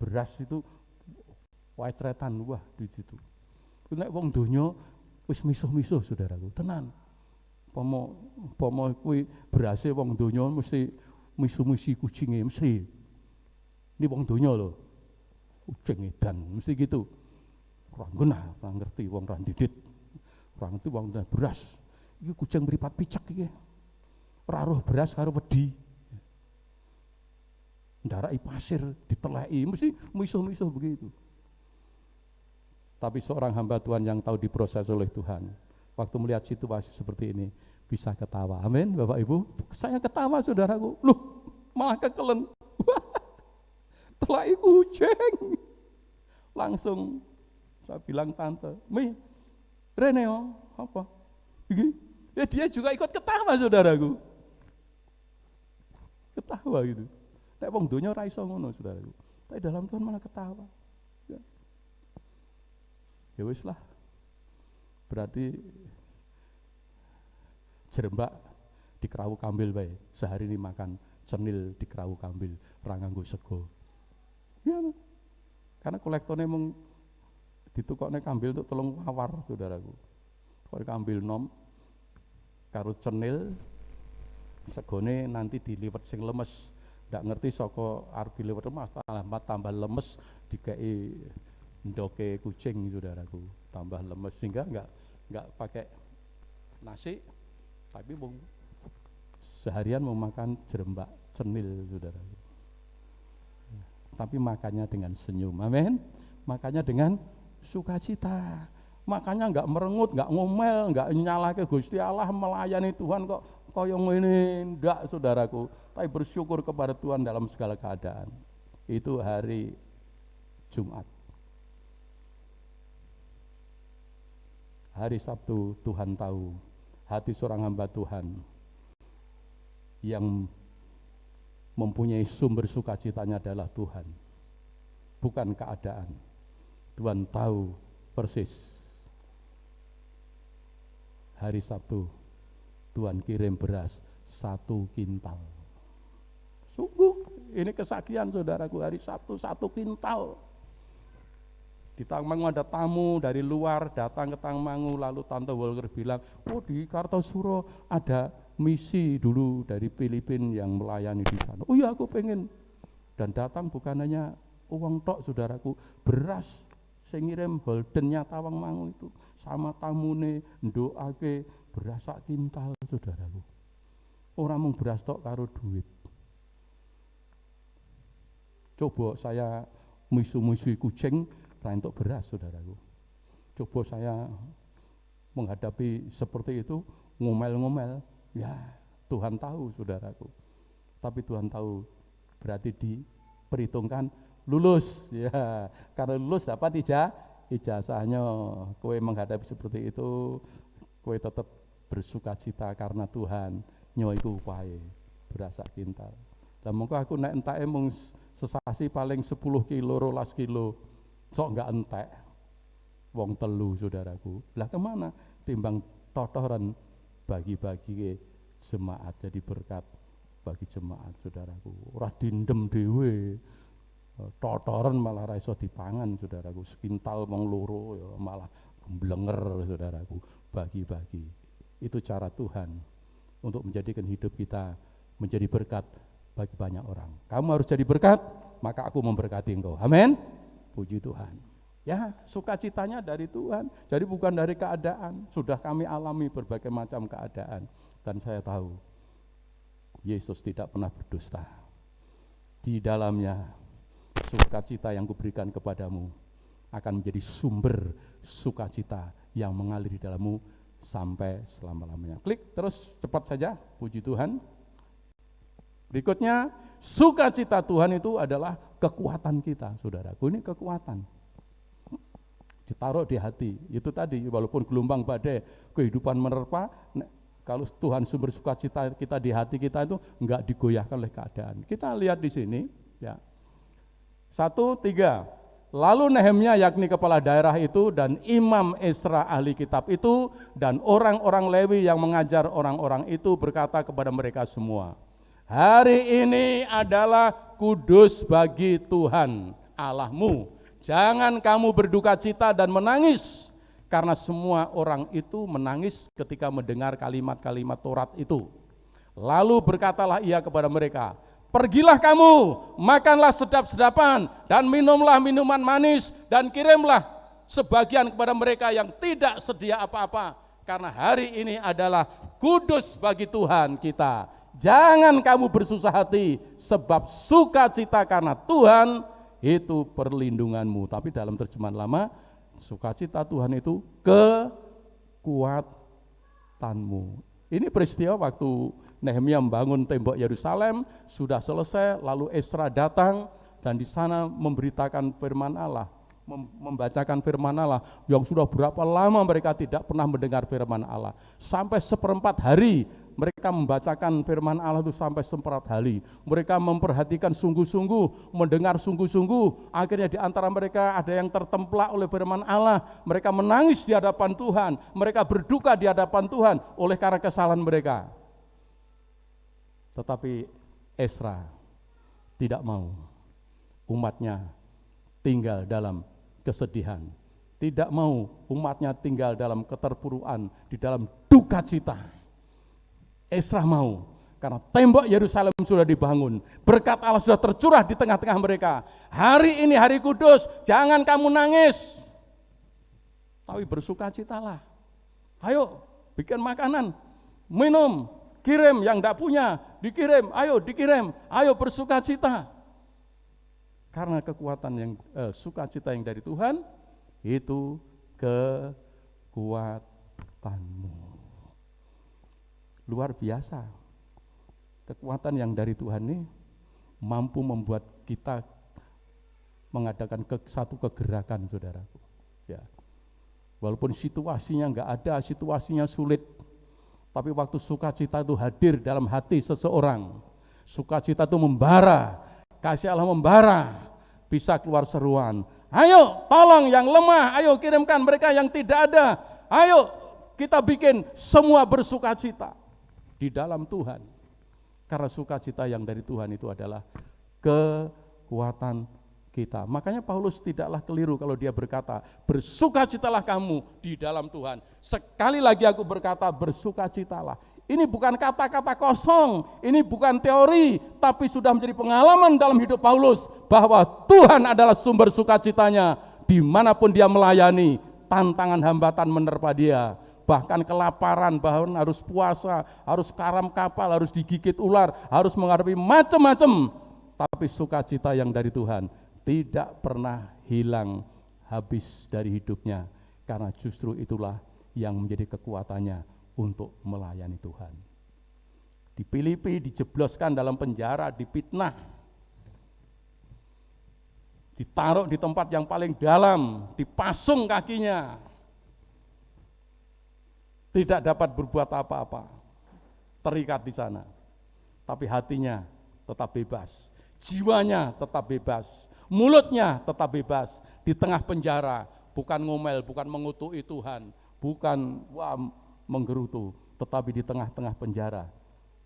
Speaker 2: beras itu wacretan wah di situ. Nek wong donya wis misuh-misuh saudaraku, tenan. Pomo kuwi berase wong donya mesti misu-misi kucinge mesti. Ini wong donya lho. Kucing edan mesti gitu. Ora genah, ora ngerti wong ra didit. Ora ngerti wong beras. Iki kucing mripat picek iki. Ora roh beras karo wedi. Ndaraki pasir diteleki mesti misuh-misuh begitu. Tapi seorang hamba Tuhan yang tahu diproses oleh Tuhan, waktu melihat situasi seperti ini bisa ketawa. Amin, Bapak Ibu. Saya ketawa saudaraku. Loh, malah kekelen. Telaki kucing. Langsung saya bilang tante, "Mi, Reneo, apa? Iki?" Ya dia juga ikut ketawa saudaraku. Ketawa gitu. Nek wong donya ora iso ngono saudaraku. Tapi dalam Tuhan malah ketawa. Ya wis lah. Berarti jerembak di kerawu kambil bae. Sehari ini makan cenil di kerawu kambil, ora nganggo sego. Ya. Karena kolektone mung ditukokne kambil untuk telung awar saudaraku. Kok kambil nom karo cenil segone nanti diliwet sing lemes. Ndak ngerti saka arep diliwet tambah lemes dikei ndoke kucing saudaraku, tambah lemes sehingga enggak pakai nasi, tapi seharian mau makan jerembak cenil saudaraku. Tapi makannya dengan senyum, amin. Makannya dengan sukacita. Makanya enggak merengut, enggak ngomel, enggak nyalahke Gusti Allah, melayani Tuhan kok kaya ngene, ndak saudaraku. Tapi bersyukur kepada Tuhan dalam segala keadaan. Itu hari Jumat. Hari Sabtu Tuhan tahu hati seorang hamba Tuhan yang mempunyai sumber sukacitanya adalah Tuhan, bukan keadaan. Tuhan tahu persis. Hari Sabtu Tuhan kirim beras 1 kintal. Sungguh ini kesaksian saudaraku, hari Sabtu 1 kintal. Di Tangmangu ada tamu dari luar datang ke Tangmangu, lalu Tante Walker bilang, oh di Kartosuro ada misi dulu dari Filipina yang melayani di sana. Oh iya aku pengen. Dan datang bukan hanya uang tok saudaraku, beras sing ngirim Holdennya Tawangmangu itu sama tamune ndoake beras 1 kintal saudaraku. Ora mung beras tok karo duit. Coba saya misu-misui kucing ra entuk beras saudaraku. Coba saya menghadapi seperti itu, ngomel-ngomel, ya Tuhan tahu saudaraku. Tapi Tuhan tahu berarti diperhitungkan lulus ya. Karena lulus dapat ijazahnya. Kowe menghadapi seperti itu, kowe tetap bersukacita karena Tuhan nyoiku wae beras 1 kintal. Lah mongko aku nek entake mung sesasi paling 10 kilo, 12 kilo. Sok enggak entek wong telu saudaraku. Lah kemana? Timbang totoran bagi-bagi ke jemaat jadi berkat bagi jemaat saudaraku. Ora dindem dhewe. Totoran malah ra iso dipangan saudaraku. Sekintal wong loro ya malah gemblenger saudaraku. Bagi-bagi. Itu cara Tuhan untuk menjadikan hidup kita menjadi berkat bagi banyak orang. Kamu harus jadi berkat, maka aku memberkati engkau. Amin. Puji Tuhan. Ya, sukacitanya dari Tuhan. Jadi bukan dari keadaan. Sudah kami alami berbagai macam keadaan. Dan saya tahu Yesus tidak pernah berdusta. Di dalamnya sukacita yang kuberikan kepadamu akan menjadi sumber sukacita yang mengalir di dalammu sampai selama-lamanya. Klik terus, cepat saja, puji Tuhan. Berikutnya, sukacita Tuhan itu adalah kekuatan kita, saudaraku. Ini kekuatan. Ditaruh di hati. Itu tadi, walaupun gelombang badai, kehidupan menerpa, kalau Tuhan sumber sukacita kita di hati kita itu enggak digoyahkan oleh keadaan. Kita lihat di sini, ya. 1:3. Lalu Nehemia, yakni kepala daerah itu, dan Imam Esra ahli kitab itu, dan orang-orang Lewi yang mengajar orang-orang itu berkata kepada mereka semua, hari ini adalah kudus bagi Tuhan Allahmu. Jangan kamu berduka cita dan menangis, karena semua orang itu menangis ketika mendengar kalimat-kalimat Taurat itu. Lalu berkatalah ia kepada mereka, pergilah kamu, makanlah sedap-sedapan, dan minumlah minuman manis, dan kirimlah sebagian kepada mereka yang tidak sedia apa-apa, karena hari ini adalah kudus bagi Tuhan kita. Jangan kamu bersusah hati, sebab sukacita karena Tuhan itu perlindunganmu. Tapi dalam terjemahan lama, sukacita Tuhan itu kekuatanmu. Ini peristiwa waktu Nehemia membangun tembok Yerusalem, sudah selesai, lalu Esra datang dan di sana memberitakan firman Allah, membacakan firman Allah yang sudah berapa lama mereka tidak pernah mendengar firman Allah. Sampai 1/4 hari mereka membacakan firman Allah itu sampai 1/4 hari. Mereka memperhatikan sungguh-sungguh, mendengar sungguh-sungguh. Akhirnya di antara mereka ada yang tertemplak oleh firman Allah. Mereka menangis di hadapan Tuhan. Mereka berduka di hadapan Tuhan oleh karena kesalahan mereka. Tetapi Esra tidak mau umatnya tinggal dalam kesedihan. Tidak mau umatnya tinggal dalam keterpurukan, di dalam duka cita. Esra mau, karena tembok Yerusalem sudah dibangun, berkat Allah sudah tercurah di tengah-tengah mereka. Hari ini hari kudus, jangan kamu nangis, tapi bersukacitalah. Ayo bikin makanan, minum, kirim yang tidak punya, dikirim, ayo bersukacita. Karena kekuatan yang sukacita yang dari Tuhan itu kekuatanmu. Luar biasa. Kekuatan yang dari Tuhan ini mampu membuat kita mengadakan satu kegerakan, saudaraku. Ya. Walaupun situasinya enggak ada, situasinya sulit, tapi waktu sukacita itu hadir dalam hati seseorang, sukacita itu membara, kasih Allah membara, bisa keluar seruan, ayo tolong yang lemah, ayo kirimkan mereka yang tidak ada, ayo kita bikin semua bersukacita di dalam Tuhan. Karena sukacita yang dari Tuhan itu adalah kekuatan kita. Makanya Paulus tidaklah keliru kalau dia berkata, bersukacitalah kamu di dalam Tuhan. Sekali lagi aku berkata, bersukacitalah. Ini bukan kata-kata kosong, ini bukan teori, tapi sudah menjadi pengalaman dalam hidup Paulus, bahwa Tuhan adalah sumber sukacitanya, dimanapun dia melayani, tantangan hambatan menerpa dia. Bahkan kelaparan, bahkan harus puasa, harus karam kapal, harus digigit ular, harus menghadapi macam-macam. Tapi sukacita yang dari Tuhan tidak pernah hilang habis dari hidupnya, karena justru itulah yang menjadi kekuatannya untuk melayani Tuhan. Di Filipi dijebloskan dalam penjara, dipitnah, ditaruh di tempat yang paling dalam, dipasung kakinya, tidak dapat berbuat apa-apa, terikat di sana. Tapi hatinya tetap bebas, jiwanya tetap bebas, mulutnya tetap bebas. Di tengah penjara, bukan ngomel, bukan mengutuki Tuhan, bukan menggerutu, tetapi di tengah-tengah penjara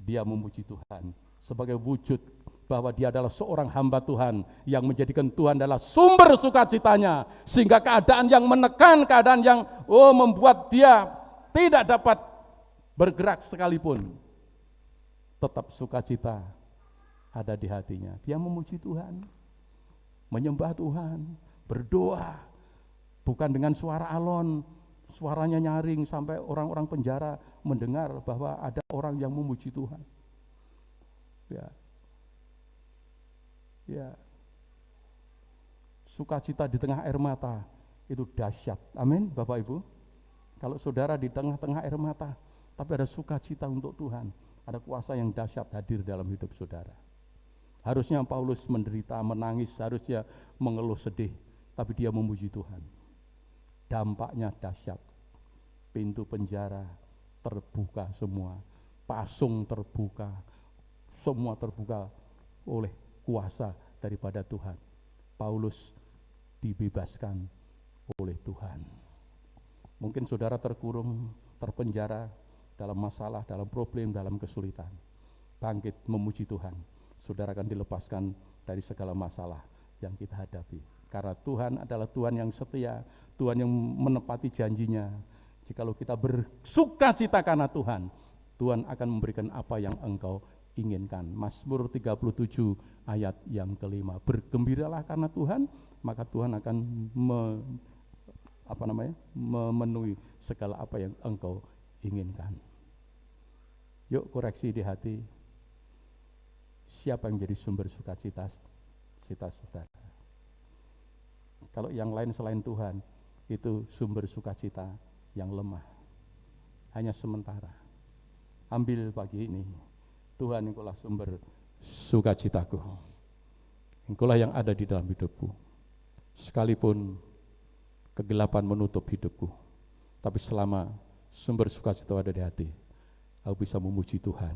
Speaker 2: dia memuji Tuhan sebagai wujud bahwa dia adalah seorang hamba Tuhan yang menjadikan Tuhan adalah sumber sukacitanya, sehingga keadaan yang menekan, keadaan yang membuat dia tidak dapat bergerak sekalipun, tetap sukacita ada di hatinya. Dia memuji Tuhan, menyembah Tuhan, berdoa, bukan dengan suara alon, suaranya nyaring sampai orang-orang penjara mendengar bahwa ada orang yang memuji Tuhan. Ya. Ya. Sukacita di tengah air mata itu dahsyat. Amin, Bapak Ibu. Kalau saudara di tengah-tengah air mata, tapi ada sukacita untuk Tuhan, ada kuasa yang dahsyat hadir dalam hidup saudara. Harusnya Paulus menderita, menangis, harusnya mengeluh sedih, tapi dia memuji Tuhan. Dampaknya dahsyat. Pintu penjara terbuka semua, pasung terbuka, semua terbuka oleh kuasa daripada Tuhan. Paulus dibebaskan oleh Tuhan. Mungkin saudara terkurung, terpenjara dalam masalah, dalam problem, dalam kesulitan. Bangkit memuji Tuhan. Saudara akan dilepaskan dari segala masalah yang kita hadapi. Karena Tuhan adalah Tuhan yang setia, Tuhan yang menepati janjinya. Jikalau kita bersukacita karena Tuhan, Tuhan akan memberikan apa yang engkau inginkan. Mazmur 37 ayat yang kelima. Bergembiralah karena Tuhan, maka Tuhan akan memenuhi segala apa yang engkau inginkan. Yuk koreksi di hati. Siapa yang menjadi sumber sukacita saudara? Kalau yang lain selain Tuhan, itu sumber sukacita yang lemah, hanya sementara. Ambil pagi ini, Tuhan engkaulah sumber sukacitaku, engkaulah yang ada di dalam hidupku. Sekalipun kegelapan menutup hidupku, tapi selama sumber sukacita ada di hati, aku bisa memuji Tuhan,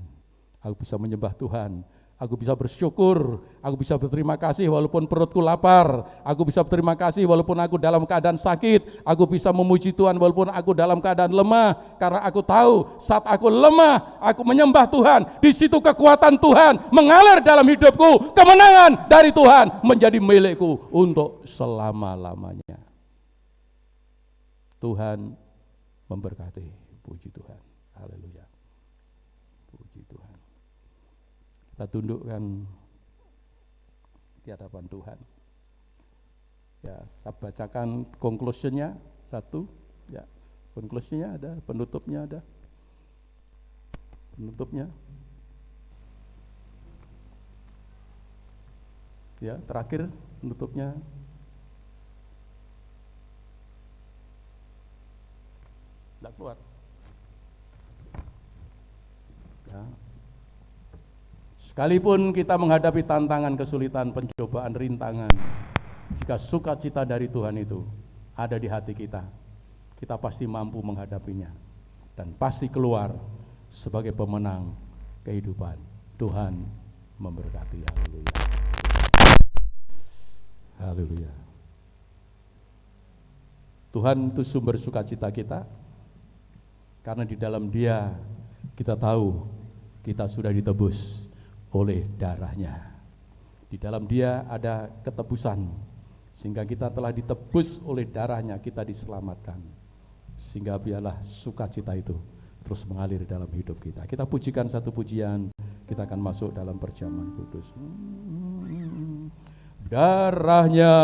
Speaker 2: aku bisa menyembah Tuhan, aku bisa bersyukur, aku bisa berterima kasih walaupun perutku lapar, aku bisa berterima kasih walaupun aku dalam keadaan sakit, aku bisa memuji Tuhan walaupun aku dalam keadaan lemah, karena aku tahu saat aku lemah, aku menyembah Tuhan, di situ kekuatan Tuhan mengalir dalam hidupku, kemenangan dari Tuhan menjadi milikku untuk selama-lamanya. Tuhan memberkati, puji Tuhan, haleluya. Kita tundukkan di hadapan Tuhan. Ya, saya bacakan conclusion-nya satu. Ya, conclusion-nya ada, penutupnya ada. Penutupnya. Ya, terakhir penutupnya. Tidak keluar. Ya. Sekalipun kita menghadapi tantangan, kesulitan, pencobaan, rintangan, jika sukacita dari Tuhan itu ada di hati kita, kita pasti mampu menghadapinya dan pasti keluar sebagai pemenang kehidupan. Tuhan memberkati. Haleluya. Haleluya. Tuhan itu sumber sukacita kita, karena di dalam Dia kita tahu kita sudah ditebus oleh darahnya. Di dalam Dia ada ketebusan, sehingga kita telah ditebus oleh darahnya, kita diselamatkan. Sehingga biarlah sukacita itu terus mengalir dalam hidup kita. Kita pujikan satu pujian, kita akan masuk dalam perjamuan kudus. Darahnya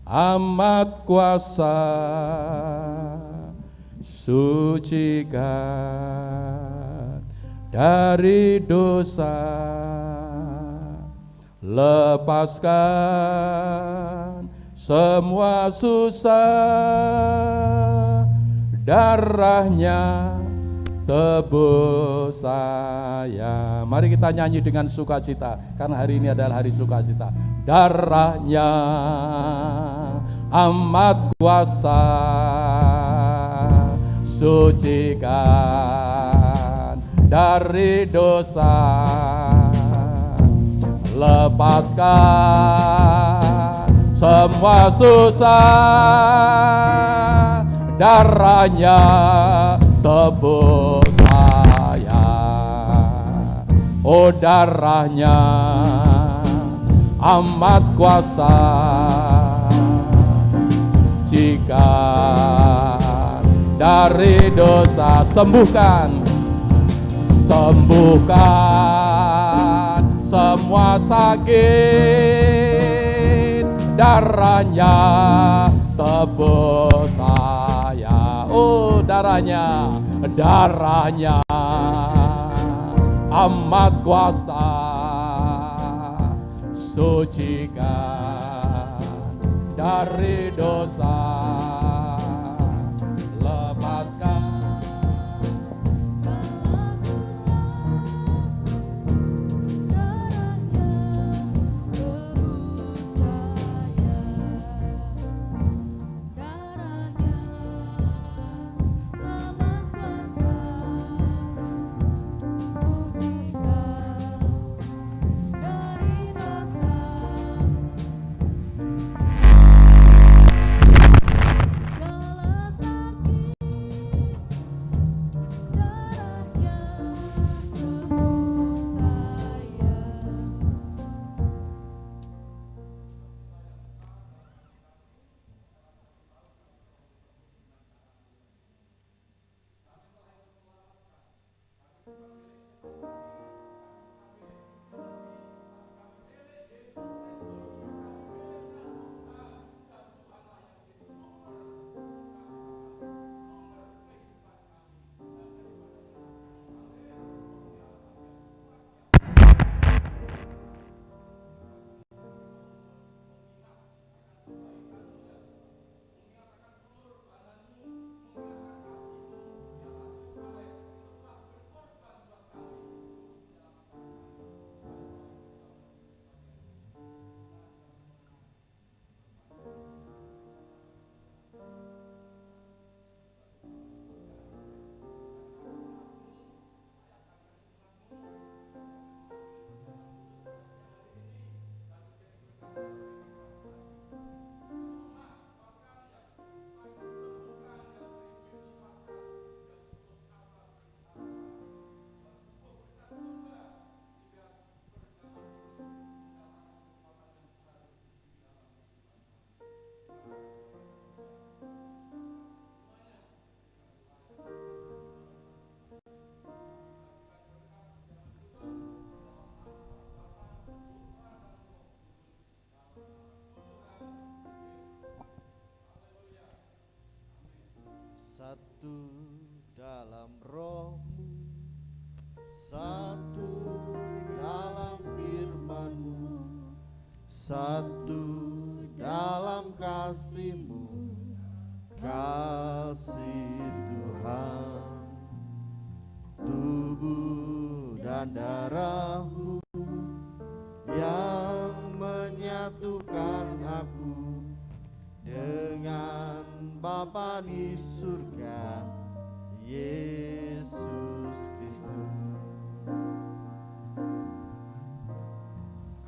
Speaker 2: amat kuasa, sucikan dari dosa, lepaskan semua susah, darahnya tebus saya. Mari kita nyanyi dengan sukacita, karena hari ini adalah hari sukacita. Darahnya amat kuasa, sucikan dari dosa, lepaskan semua susah, darahnya tebus saya. Oh, darahnya amat kuasa, jika dari dosa, sembuhkan semua sakit, darahnya tebus saya. Oh, darahnya amat kuasa, sucikan dari dosa, lepaskan
Speaker 3: satu dalam roh-Mu, satu dalam firman-Mu, satu dalam kasih-Mu, kasih Tuhan, tubuh dan darah-Mu yang menyatukan aku dengan Bapa di surga, Yesus Kristus.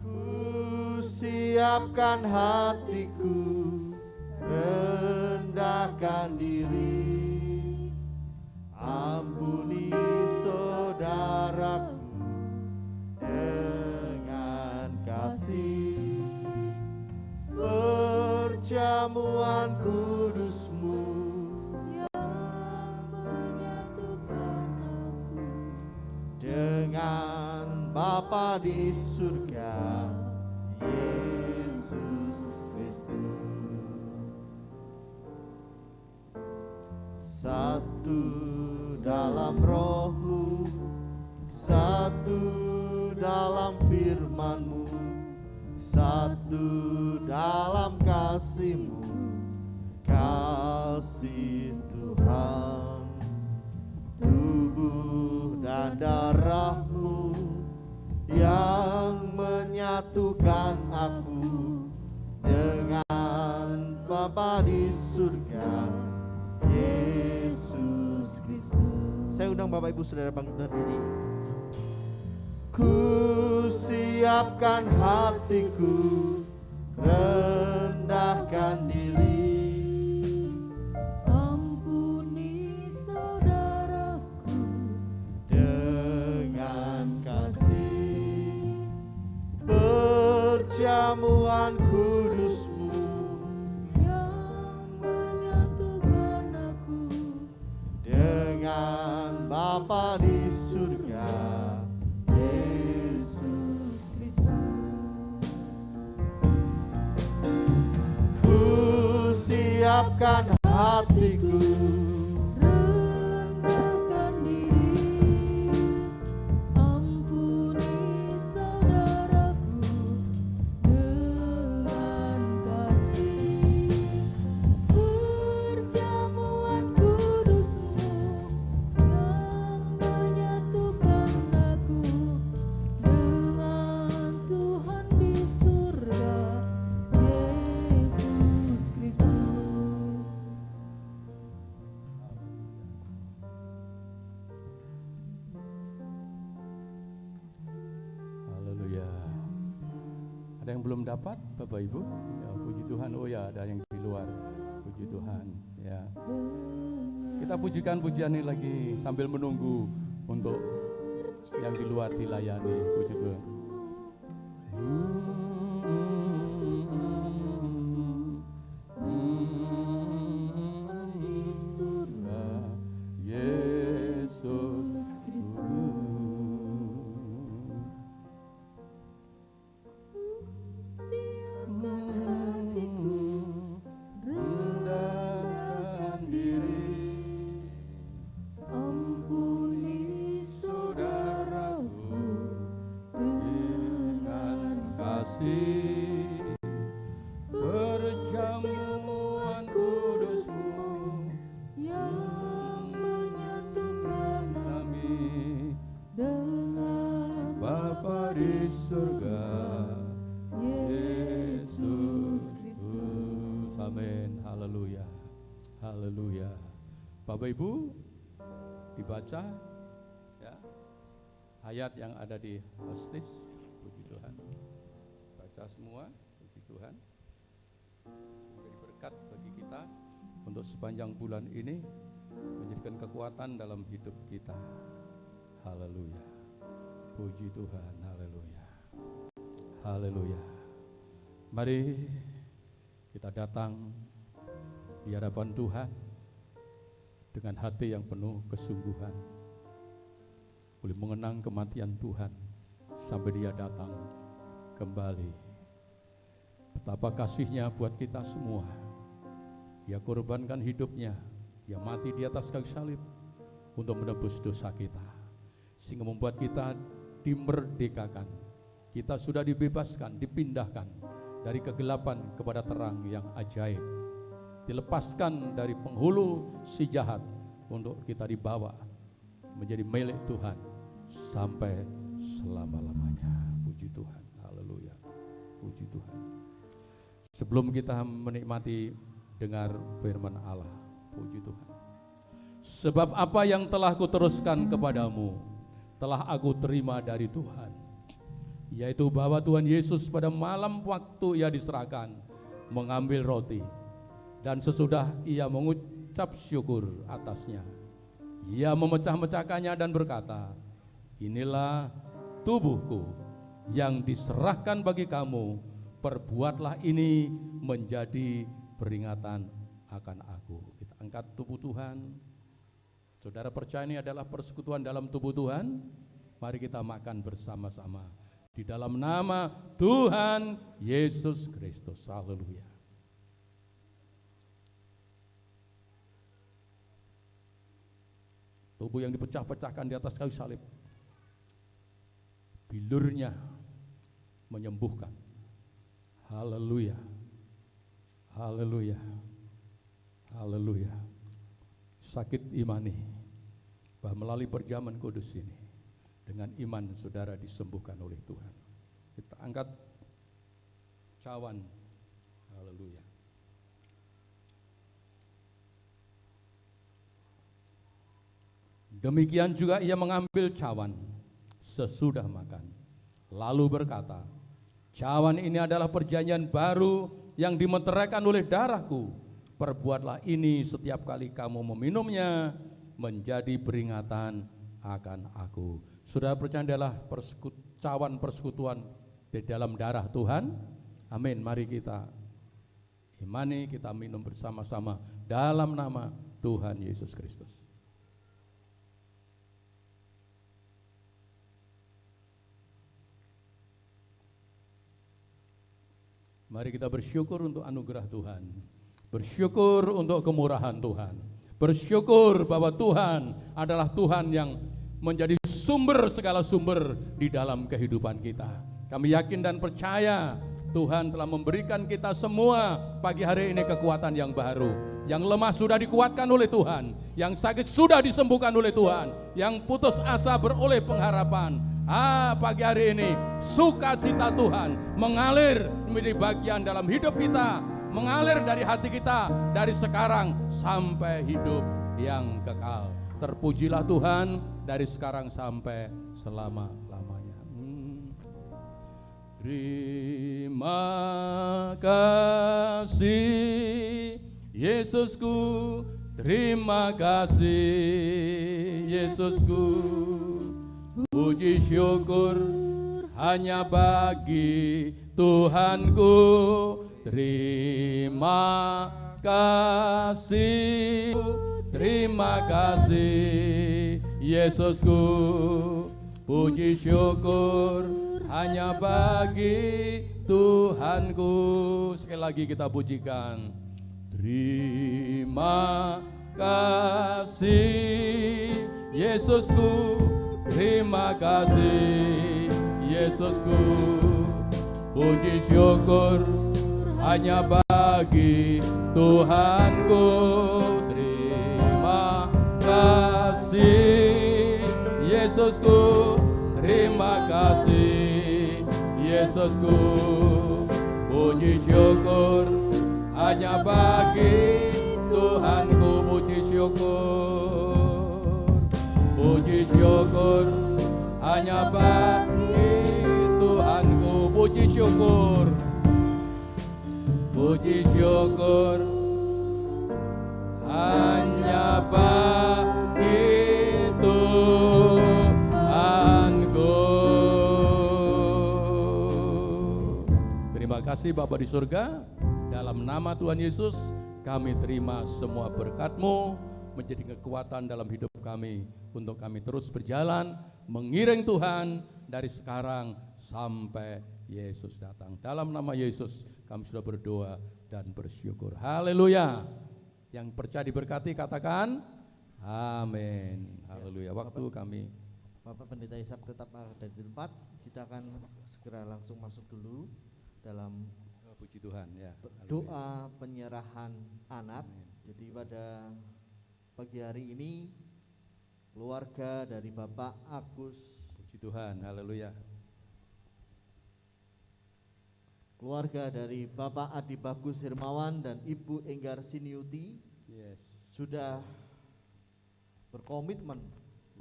Speaker 3: Ku siapkan hatiku, rendahkan diri, ampuni saudaraku dengan kasih. Perjamuan kudus-Mu yang menyatukan aku dengan Bapa di surga, Yesus Kristus. Satu dalam roh-Mu, satu dalam firman-Mu, satu dalam kasih-Mu, kasih Tuhan, tubuh dan darah-Mu yang menyatukan aku dengan Bapa di surga, Yesus Kristus. Saya undang Bapak Ibu Saudara bangkit berdiri. Ku siapkan hatiku, rendahkan diri,
Speaker 1: Ampuni saudaraku
Speaker 3: dengan kasih. Perjamuan kudus-Mu
Speaker 1: yang menyatukan aku
Speaker 3: dengan Bapa di surga, Yesus Kristus. Ku siapkan hatiku,
Speaker 1: rendahkan diri,
Speaker 2: Ada yang belum dapat, Bapak Ibu? Ya, puji Tuhan. Oh ya, ada yang di luar. Puji Tuhan. Ya. Kita pujikan pujian ini lagi sambil menunggu untuk yang di luar dilayani. Puji Tuhan. Yesus rendahkan diri, ampuni saudaraku dengan kasih, perjamuan kudus-Mu yang menyatukan kami dengan Bapa di surga, Yesus Kristus. Amin. Haleluya. Haleluya. Bapak Ibu, dibaca ya ayat yang ada di Astis. Puji Tuhan. Baca semua. Puji Tuhan. Menjadi berkat bagi kita untuk sepanjang bulan ini, menjadikan kekuatan dalam hidup kita. Haleluya. Puji Tuhan. Haleluya. Haleluya. Mari kita datang di hadapan Tuhan dengan hati yang penuh kesungguhan, boleh mengenang kematian Tuhan sampai Dia datang kembali. Betapa kasihnya buat kita semua. Dia korbankan hidupnya, Dia mati di atas kayu salib untuk menebus dosa kita, sehingga membuat kita dimerdekakan. Kita sudah dibebaskan, dipindahkan dari kegelapan kepada terang yang ajaib, dilepaskan dari penghulu si jahat untuk kita dibawa menjadi milik Tuhan sampai selama-lamanya. Puji Tuhan. Haleluya. Puji Tuhan. Sebelum kita menikmati dengar firman Allah, puji Tuhan. Sebab apa yang telah kuteruskan kepadamu telah aku terima dari Tuhan, yaitu bahwa Tuhan Yesus pada malam waktu Ia diserahkan mengambil roti, dan sesudah Ia mengucap syukur atasnya, Ia memecah-mecahkannya dan berkata, inilah tubuhku yang diserahkan bagi kamu, perbuatlah ini menjadi peringatan akan aku. Kita angkat tubuh Tuhan. Saudara percaya ini adalah persekutuan dalam tubuh Tuhan. Mari kita makan bersama-sama di dalam nama Tuhan Yesus Kristus. Haleluya. Tubuh yang dipecah-pecahkan di atas kayu salib, bilurnya menyembuhkan. Haleluya. Haleluya. Haleluya. Sakit imani bahwa melalui perjamuan kudus ini, dengan iman saudara disembuhkan oleh Tuhan. Kita angkat cawan. Haleluya. Demikian juga Ia mengambil cawan sesudah makan, lalu berkata, cawan ini adalah perjanjian baru yang dimeteraikan oleh darahku. Perbuatlah ini setiap kali kamu meminumnya menjadi peringatan akan aku. Saudara percaya adalah cawan persekutuan di dalam darah Tuhan. Amin. Mari kita imani, kita minum bersama-sama dalam nama Tuhan Yesus Kristus. Mari kita bersyukur untuk anugerah Tuhan, bersyukur untuk kemurahan Tuhan, bersyukur bahwa Tuhan adalah Tuhan yang menjadi sumber segala sumber di dalam kehidupan kita. Kami yakin dan percaya Tuhan telah memberikan kita semua pagi hari ini kekuatan yang baru. Yang lemah sudah dikuatkan oleh Tuhan, yang sakit sudah disembuhkan oleh Tuhan, yang putus asa beroleh pengharapan. Pagi hari ini sukacita Tuhan mengalir menjadi bagian dalam hidup kita, mengalir dari hati kita dari sekarang sampai hidup yang kekal. Terpujilah Tuhan dari sekarang sampai selama-lamanya. Terima Terima kasih Yesusku, terima kasih Yesusku. Puji syukur hanya bagi Tuhanku. Terima kasih, terima kasih Yesusku. Puji syukur hanya bagi Tuhanku. Sekali lagi kita pujikan. Terima kasih Yesusku, terima kasih Yesusku. Puji syukur hanya bagi Tuhanku. Terima kasih Yesusku, terima kasih Yesusku. Puji syukur hanya bagi Tuhanku. Puji syukur, puji syukur hanya bagi Tuhanku. Puji syukur, puji syukur hanya bagi Tuhanku. Terima kasih Bapa di surga. Dalam nama Tuhan Yesus, kami terima semua berkat-Mu menjadi kekuatan dalam hidup kami, untuk kami terus berjalan mengiring Tuhan dari sekarang sampai Yesus datang. Dalam nama Yesus kami sudah berdoa dan bersyukur. Haleluya. Yang percaya diberkati katakan amin. Haleluya. Waktu kami,
Speaker 3: Bapak Pendeta Ishak tetap ada di tempat. Kita akan segera langsung masuk dulu dalam
Speaker 2: puji Tuhan ya.
Speaker 3: doa penyerahan anak. Jadi pada pagi hari ini keluarga dari Bapak Agus,
Speaker 2: Puji Tuhan. Haleluya.
Speaker 3: keluarga dari Bapak Adi Bagus Hermawan dan Ibu Enggar Siniuti
Speaker 2: Yes.
Speaker 3: sudah berkomitmen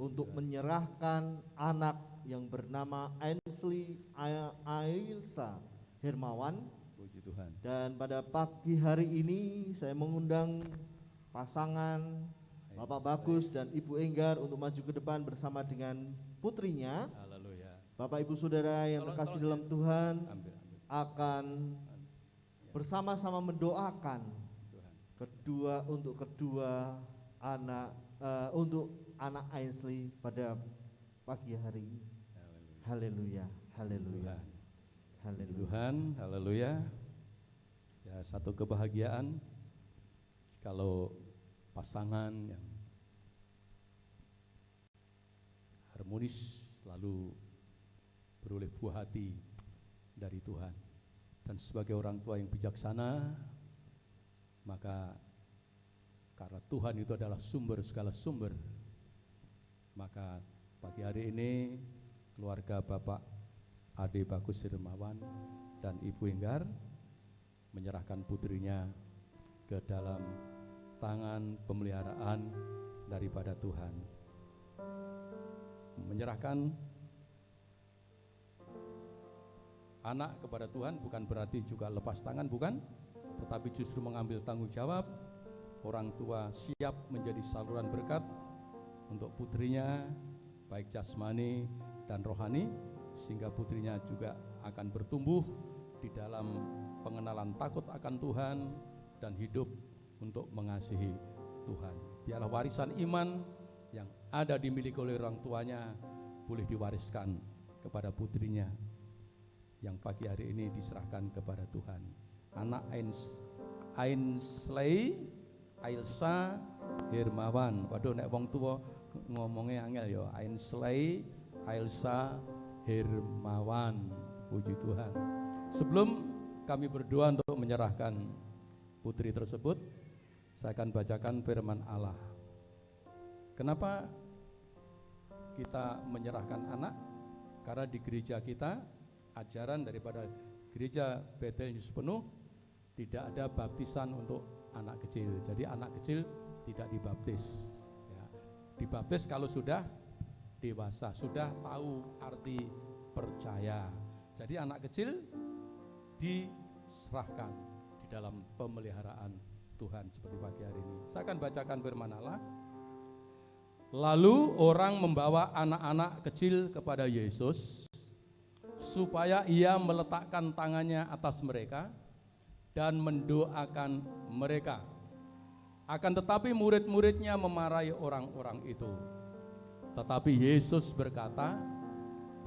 Speaker 3: untuk menyerahkan anak yang bernama Ainsley Ailsa Hermawan.
Speaker 2: Puji Tuhan.
Speaker 3: Dan pada pagi hari ini saya mengundang pasangan Bapak Bagus dan Ibu Enggar untuk maju ke depan bersama dengan putrinya.
Speaker 2: Haleluya.
Speaker 3: Bapak Ibu Saudara yang terkasih dalam Tuhan, akan bersama-sama mendoakan kedua anak untuk anak Ainsley pada pagi hari ini. Haleluya, haleluya, haleluya.
Speaker 2: Tuhan, haleluya. Ya, satu kebahagiaan kalau pasangan yang harmonis lalu beroleh buah hati dari Tuhan. Dan sebagai orang tua yang bijaksana, maka karena Tuhan itu adalah sumber segala sumber, maka pagi hari ini keluarga Bapak Ade Bagus Hermawan dan Ibu Enggar menyerahkan putrinya ke dalam tangan pemeliharaan daripada Tuhan. Menyerahkan anak kepada Tuhan bukan berarti juga lepas tangan, bukan, tetapi justru mengambil tanggung jawab. Orang tua siap menjadi saluran berkat untuk putrinya, baik jasmani dan rohani, sehingga putrinya juga akan bertumbuh di dalam pengenalan takut akan Tuhan dan hidup untuk mengasihi Tuhan. Biarlah warisan iman yang ada dimiliki oleh orang tuanya boleh diwariskan kepada putrinya yang pagi hari ini diserahkan kepada Tuhan. Anak Ainsley Ailsa Hermawan. Waduh, nek wong tua ngomongnya angel ya. Ainsley Ailsa Hermawan. Puji Tuhan. Sebelum kami berdoa untuk menyerahkan putri tersebut, saya akan bacakan firman Allah. Kenapa kita menyerahkan anak? Karena di gereja kita, ajaran daripada gereja Bethel Yesus Penuh, tidak ada baptisan untuk anak kecil. Jadi anak kecil tidak dibaptis ya. Dibaptis kalau sudah dewasa, sudah tahu arti percaya. Jadi anak kecil diserahkan di dalam pemeliharaan Tuhan seperti pagi hari ini. Saya akan bacakan firman Allah. Lalu orang membawa anak-anak kecil kepada Yesus supaya ia meletakkan tangannya atas mereka dan mendoakan mereka. Akan tetapi murid-muridnya memarahi orang-orang itu. Tetapi Yesus berkata,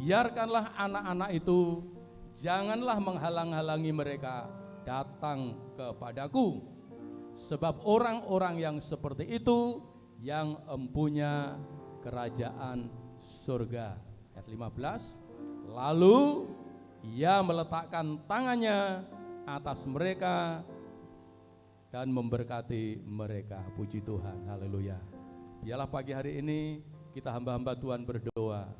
Speaker 2: biarkanlah anak-anak itu, janganlah menghalang-halangi mereka datang kepadaku. Sebab orang-orang yang seperti itu yang empunya kerajaan surga. Ayat 15. Lalu ia meletakkan tangannya atas mereka dan memberkati mereka. Puji Tuhan, haleluya. Biarlah pagi hari ini kita hamba-hamba Tuhan berdoa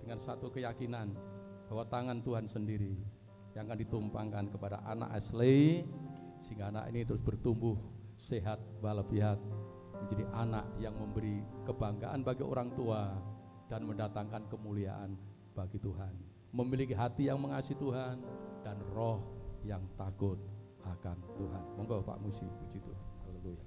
Speaker 2: dengan satu keyakinan bahwa tangan Tuhan sendiri yang akan ditumpangkan kepada anak Ashley, sehingga anak ini terus bertumbuh sehat walafiat, menjadi anak yang memberi kebanggaan bagi orang tua dan mendatangkan kemuliaan bagi Tuhan, memiliki hati yang mengasihi Tuhan dan roh yang takut akan Tuhan. Monggo Pak Musi, puji Tuhan, haleluya.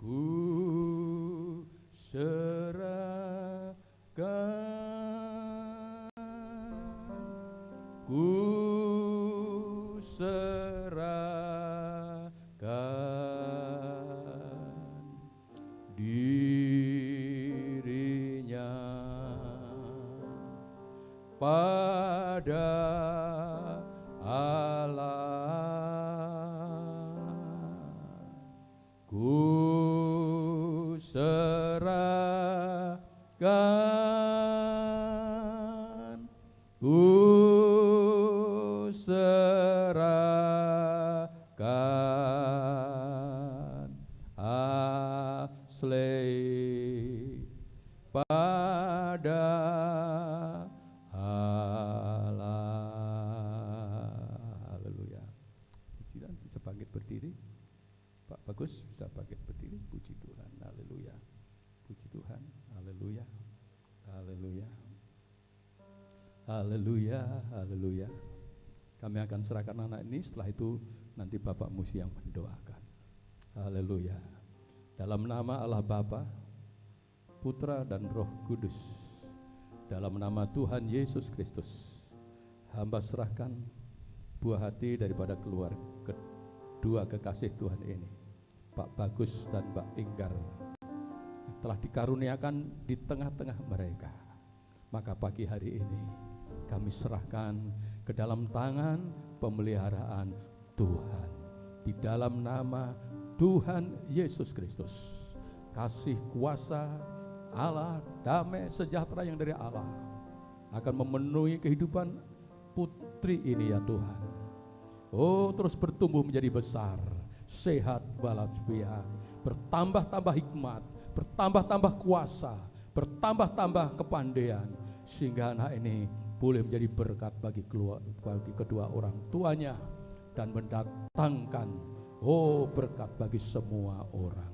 Speaker 2: Ku serahkan, ku serahkan dirinya pada Allah. Ku serahkan, ku serahkan Ashley pada Allah. Haleluya. Puji Tuhan, bisa bangkit berdiri. Pak Bagus bisa bangkit berdiri. Puji Tuhan, haleluya. Puji Tuhan, haleluya. Haleluya. Haleluya, haleluya. Kami akan serahkan anak ini, setelah itu nanti Bapak Musi yang mendoakan. Haleluya. Dalam nama Allah Bapa, Putra dan Roh Kudus, dalam nama Tuhan Yesus Kristus, hamba serahkan buah hati daripada keluar kedua kekasih Tuhan ini, Pak Bagus dan Mbak Inggar, yang telah dikaruniakan di tengah-tengah mereka. Maka pagi hari ini kami serahkan ke dalam tangan pemeliharaan Tuhan, di dalam nama Tuhan Yesus Kristus. Kasih kuasa Allah, damai sejahtera yang dari Allah akan memenuhi kehidupan putri ini ya Tuhan. Oh, terus bertumbuh menjadi besar, sehat walafiat, bertambah-tambah hikmat, bertambah-tambah kuasa, bertambah-tambah kepandaian, sehingga anak ini boleh menjadi berkat bagi kedua orang tuanya dan mendatangkan berkat bagi semua orang.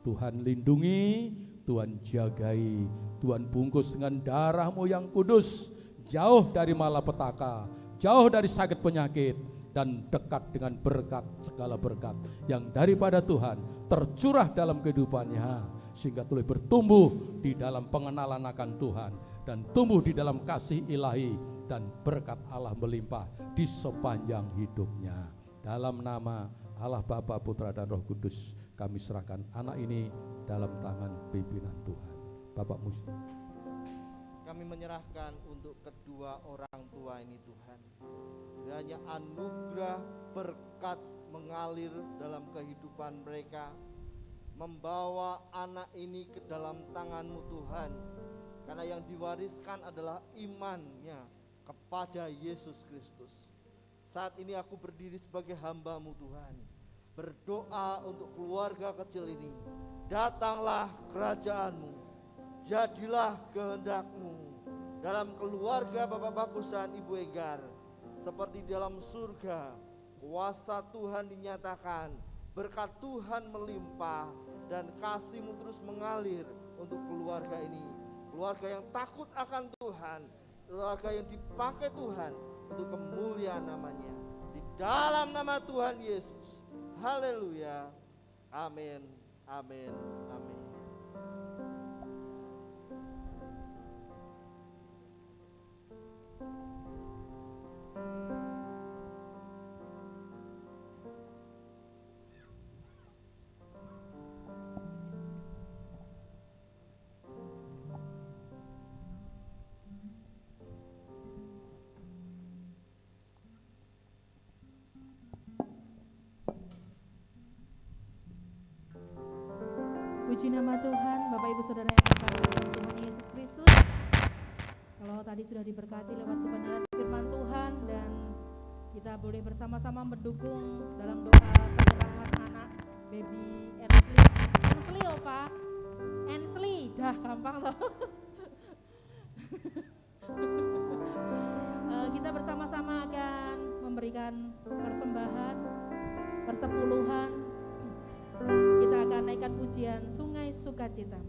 Speaker 2: Tuhan lindungi, Tuhan jagai, Tuhan bungkus dengan darah-Mu yang kudus, jauh dari malapetaka, jauh dari sakit penyakit, dan dekat dengan berkat, segala berkat yang daripada Tuhan tercurah dalam kehidupannya, sehingga boleh bertumbuh di dalam pengenalan akan Tuhan dan tumbuh di dalam kasih ilahi, dan berkat Allah melimpah di sepanjang hidupnya. Dalam nama Allah Bapa, Putra dan Roh Kudus, kami serahkan anak ini dalam tangan pimpinan Tuhan. Bapak Musi,
Speaker 3: kami menyerahkan untuk kedua orang tua ini Tuhan. Kiranya anugerah berkat mengalir dalam kehidupan mereka, membawa anak ini ke dalam tangan-Mu Tuhan. Karena yang diwariskan adalah imannya kepada Yesus Kristus. Saat ini aku berdiri sebagai hamba-Mu Tuhan, berdoa untuk keluarga kecil ini. Datanglah kerajaan-Mu, jadilah kehendak-Mu dalam keluarga Bapak Bagus dan Ibu Enggar, seperti dalam surga. kuasa Tuhan dinyatakan, berkat Tuhan melimpah, dan kasih-Mu terus mengalir untuk keluarga ini. Keluarga yang takut akan Tuhan, keluarga yang dipakai Tuhan untuk kemuliaan namanya. Di dalam nama Tuhan Yesus. Haleluya. Amin. Amin. Amin.
Speaker 1: Puji nama Tuhan, Bapak Ibu Saudara yang terkasih dalam Tuhan Yesus Kristus. Kalau tadi sudah diberkati lewat kebenaran firman Tuhan, dan kita boleh bersama-sama mendukung dalam doa penyerahan anak baby Ensley Opa, Ensley, dah gampang loh. Kita bersama-sama akan memberikan persembahan, persepuluhan. Kita akan naikkan pujian Sungai Sukacita.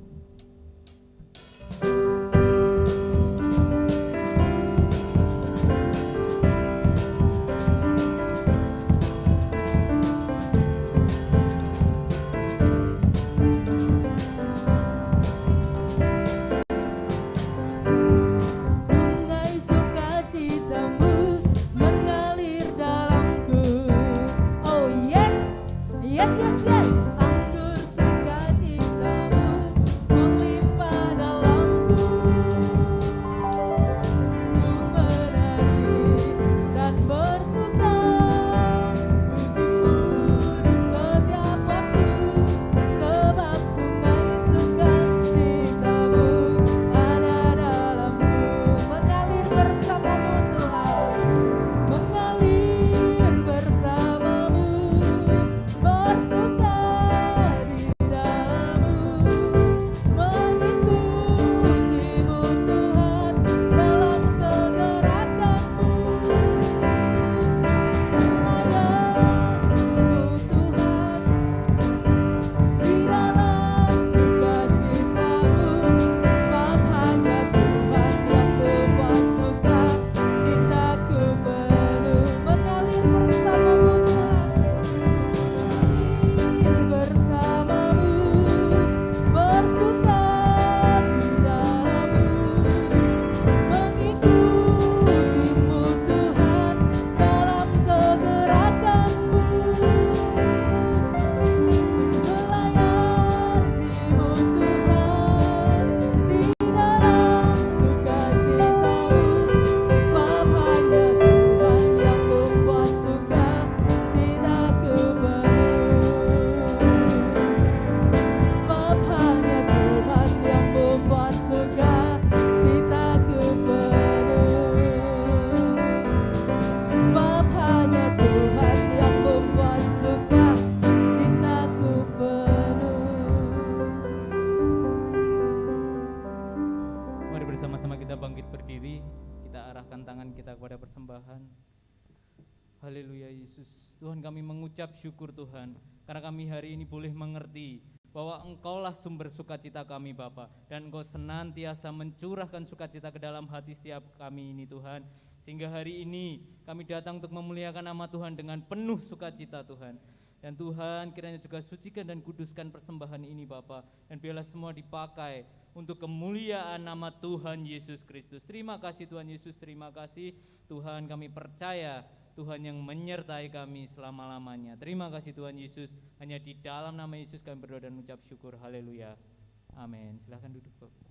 Speaker 4: Haleluya Yesus. Tuhan, kami mengucap syukur Tuhan, karena kami hari ini boleh mengerti bahwa Engkaulah sumber sukacita kami Bapa, dan Engkau senantiasa mencurahkan sukacita ke dalam hati setiap kami ini Tuhan. Sehingga hari ini kami datang untuk memuliakan nama Tuhan dengan penuh sukacita Tuhan. Dan Tuhan, kiranya juga sucikan dan kuduskan persembahan ini Bapa, dan biarlah semua dipakai untuk kemuliaan nama Tuhan Yesus Kristus. Terima kasih Tuhan Yesus, terima kasih Tuhan, kami percaya Tuhan yang menyertai kami selama-lamanya. Terima kasih Tuhan Yesus, hanya di dalam nama Yesus kami berdoa dan mengucap syukur. Haleluya. Amin. Silakan duduk Bapak.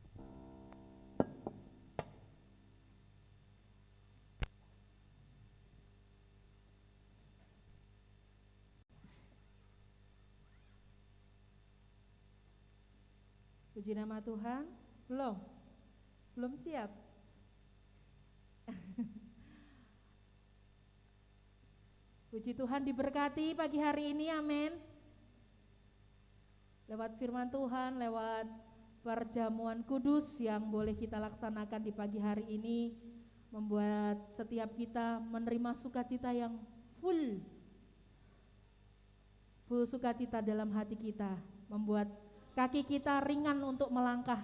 Speaker 1: Puji nama Tuhan. Belum siap. Puji Tuhan, diberkati pagi hari ini, amin. Lewat firman Tuhan, lewat perjamuan kudus yang boleh kita laksanakan di pagi hari ini, membuat setiap kita menerima sukacita yang full sungguh sukacita dalam hati kita, membuat kaki kita ringan untuk melangkah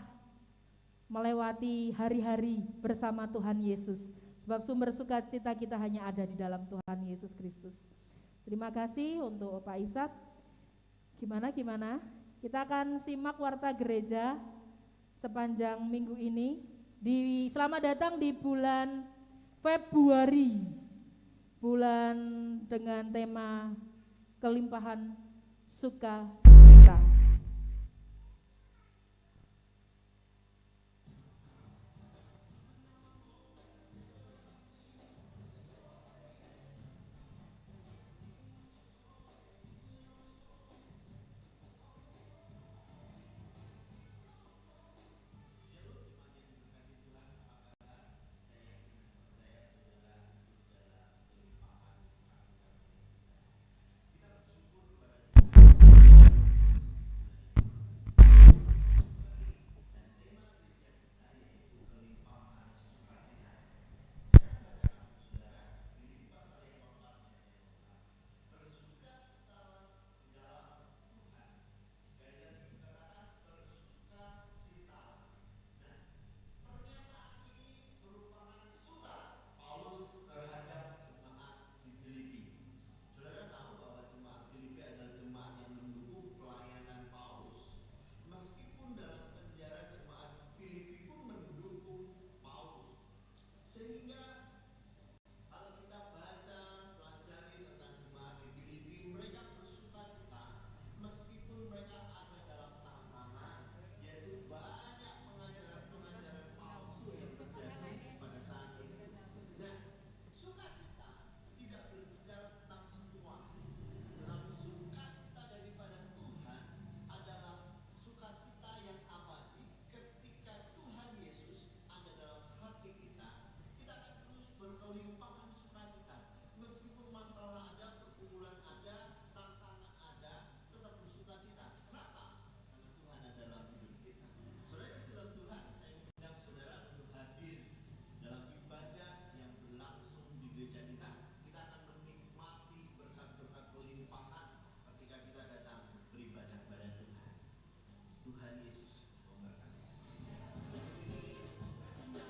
Speaker 1: melewati hari-hari bersama Tuhan Yesus. Sebab sumber sukacita kita hanya ada di dalam Tuhan Yesus Kristus. Terima kasih untuk Pak Ishak. Gimana? Kita akan simak warta gereja sepanjang minggu ini. Selamat datang di bulan Februari, bulan dengan tema kelimpahan sukacita.